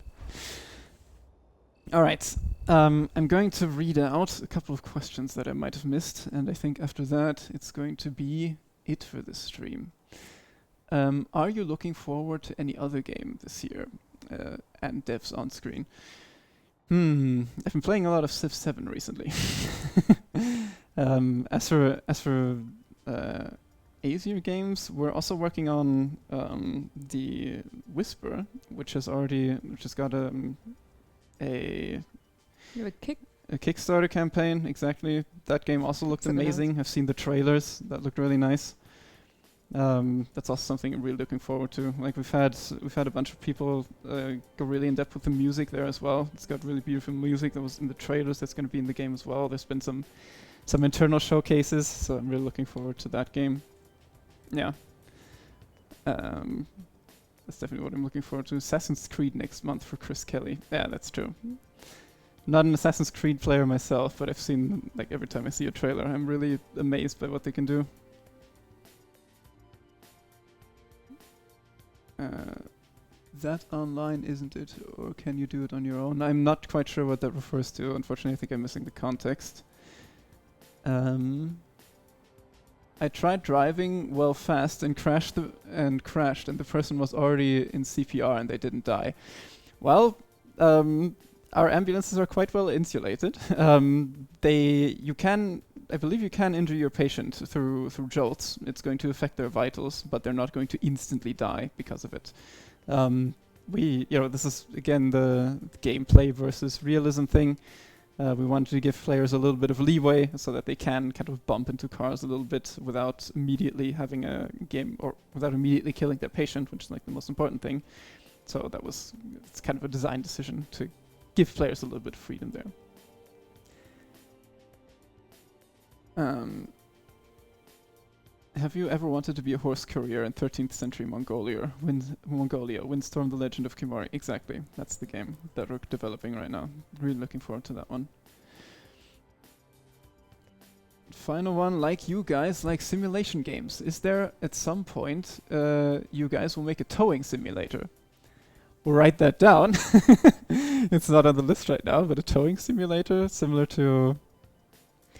All right. I'm going to read out a couple of questions that I might have missed, and I think after that it's going to be it for this stream. Are you looking forward to any other game this year? And devs on screen. I've been playing a lot of Civ 7 recently. As for Aesir games, we're also working on the Whisper, which has got a You have a Kickstarter campaign. Exactly. That game also looked Something amazing. I've seen the trailers. That looked really nice. That's also something I'm really looking forward to. Like we've had a bunch of people go really in depth with the music there as well. It's got really beautiful music that was in the trailers. That's going to be in the game as well. There's been some internal showcases, so I'm really looking forward to that game. Yeah. That's definitely what I'm looking forward to. Assassin's Creed next month for Chris Kelly. Yeah, that's true. Not an Assassin's Creed player myself, but I've seen, like, every time I see a trailer, I'm really amazed by what they can do. That online, isn't it? Or can you do it on your own? I'm not quite sure what that refers to. Unfortunately, I think I'm missing the context. I tried driving well fast and crashed, and the person was already in CPR and they didn't die. Well, our ambulances are quite well insulated. I believe you can injure your patient through jolts. It's going to affect their vitals, but they're not going to instantly die because of it. This is again the gameplay versus realism thing. We wanted to give players a little bit of leeway so that they can kind of bump into cars a little bit without immediately having a game or without immediately killing their patient, which is like the most important thing. So it's kind of a design decision to give players a little bit of freedom there. Have you ever wanted to be a horse courier in 13th century Mongolia? Windstorm: The Legend of Kimori. Exactly. That's the game that we're developing right now. Really looking forward to that one. Final one, like you guys like simulation games. Is there at some point you guys will make a towing simulator? We'll write that down. It's not on the list right now, but a towing simulator similar to...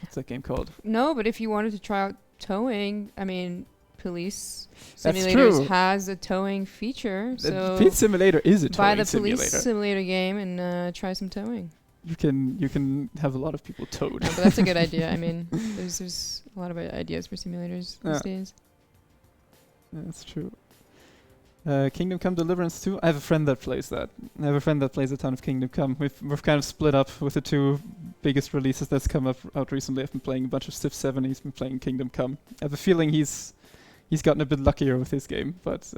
What's that game called? No, but if you wanted to try out towing, I mean, Police That's Simulators true. has a towing feature. So Police Simulator is a buy towing the simulator. Police Simulator game and try some towing. You can have a lot of people towed. No, but that's a good idea. I mean, there's a lot of ideas for simulators these days. Yeah, that's true. Kingdom Come Deliverance 2. I have a friend that plays that. I have a friend that plays a ton of Kingdom Come. We've kind of split up with the two biggest releases that's come out recently. I've been playing a bunch of Civ 7. He's been playing Kingdom Come. I have a feeling he's he's gotten a bit luckier with his game, but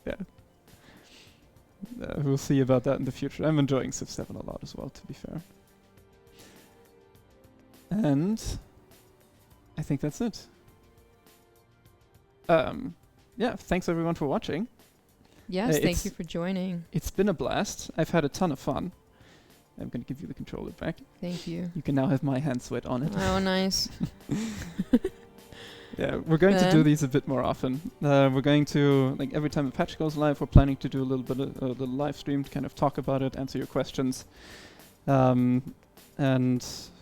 yeah. We'll see about that in the future. I'm enjoying Civ 7 a lot as well, to be fair. And I think that's it. Yeah, thanks everyone for watching. Yes, thank you for joining. It's been a blast. I've had a ton of fun. I'm going to give you the controller back. Thank you. You can now have my hand sweat on it. Oh, nice. Yeah, we're going to do these a bit more often. We're going to, like, every time a patch goes live, we're planning to do a little bit of a little live stream to kind of talk about it, answer your questions. And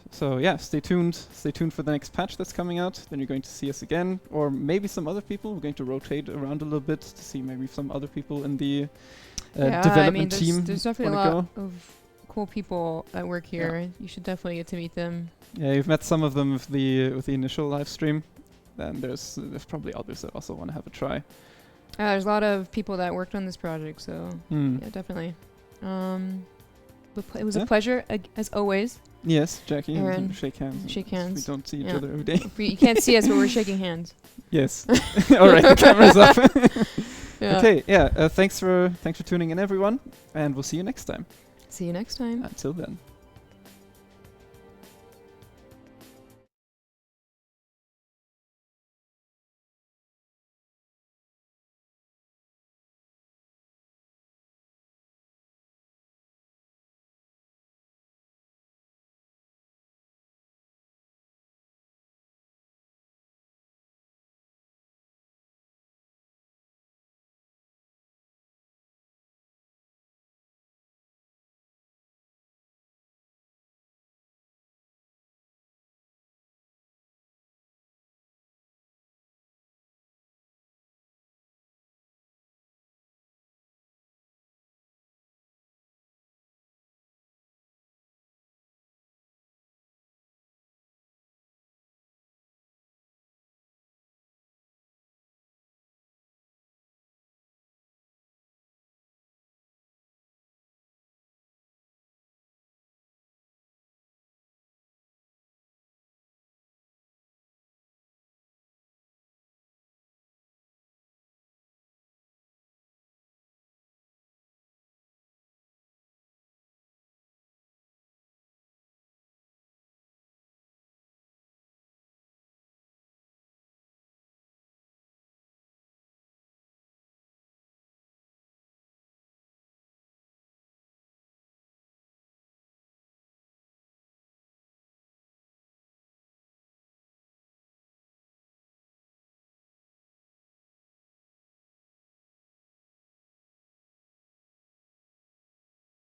so yeah, stay tuned. Stay tuned for the next patch that's coming out. Then you're going to see us again, or maybe some other people. We're going to rotate around a little bit to see maybe some other people in the development team. There's definitely a lot of cool people that work here. Yeah. You should definitely get to meet them. Yeah, you've met some of them with the initial live stream. Then there's probably others that also want to have a try. There's a lot of people that worked on this project, so yeah, definitely. It was a pleasure as always. Yes, Jackie. Shake hands. Shake hands. We don't see each other every day. You can't see us, but we're shaking hands. Yes. All right, the camera's up. Okay. Yeah. Thanks for tuning in, everyone, and we'll see you next time. See you next time. Until then.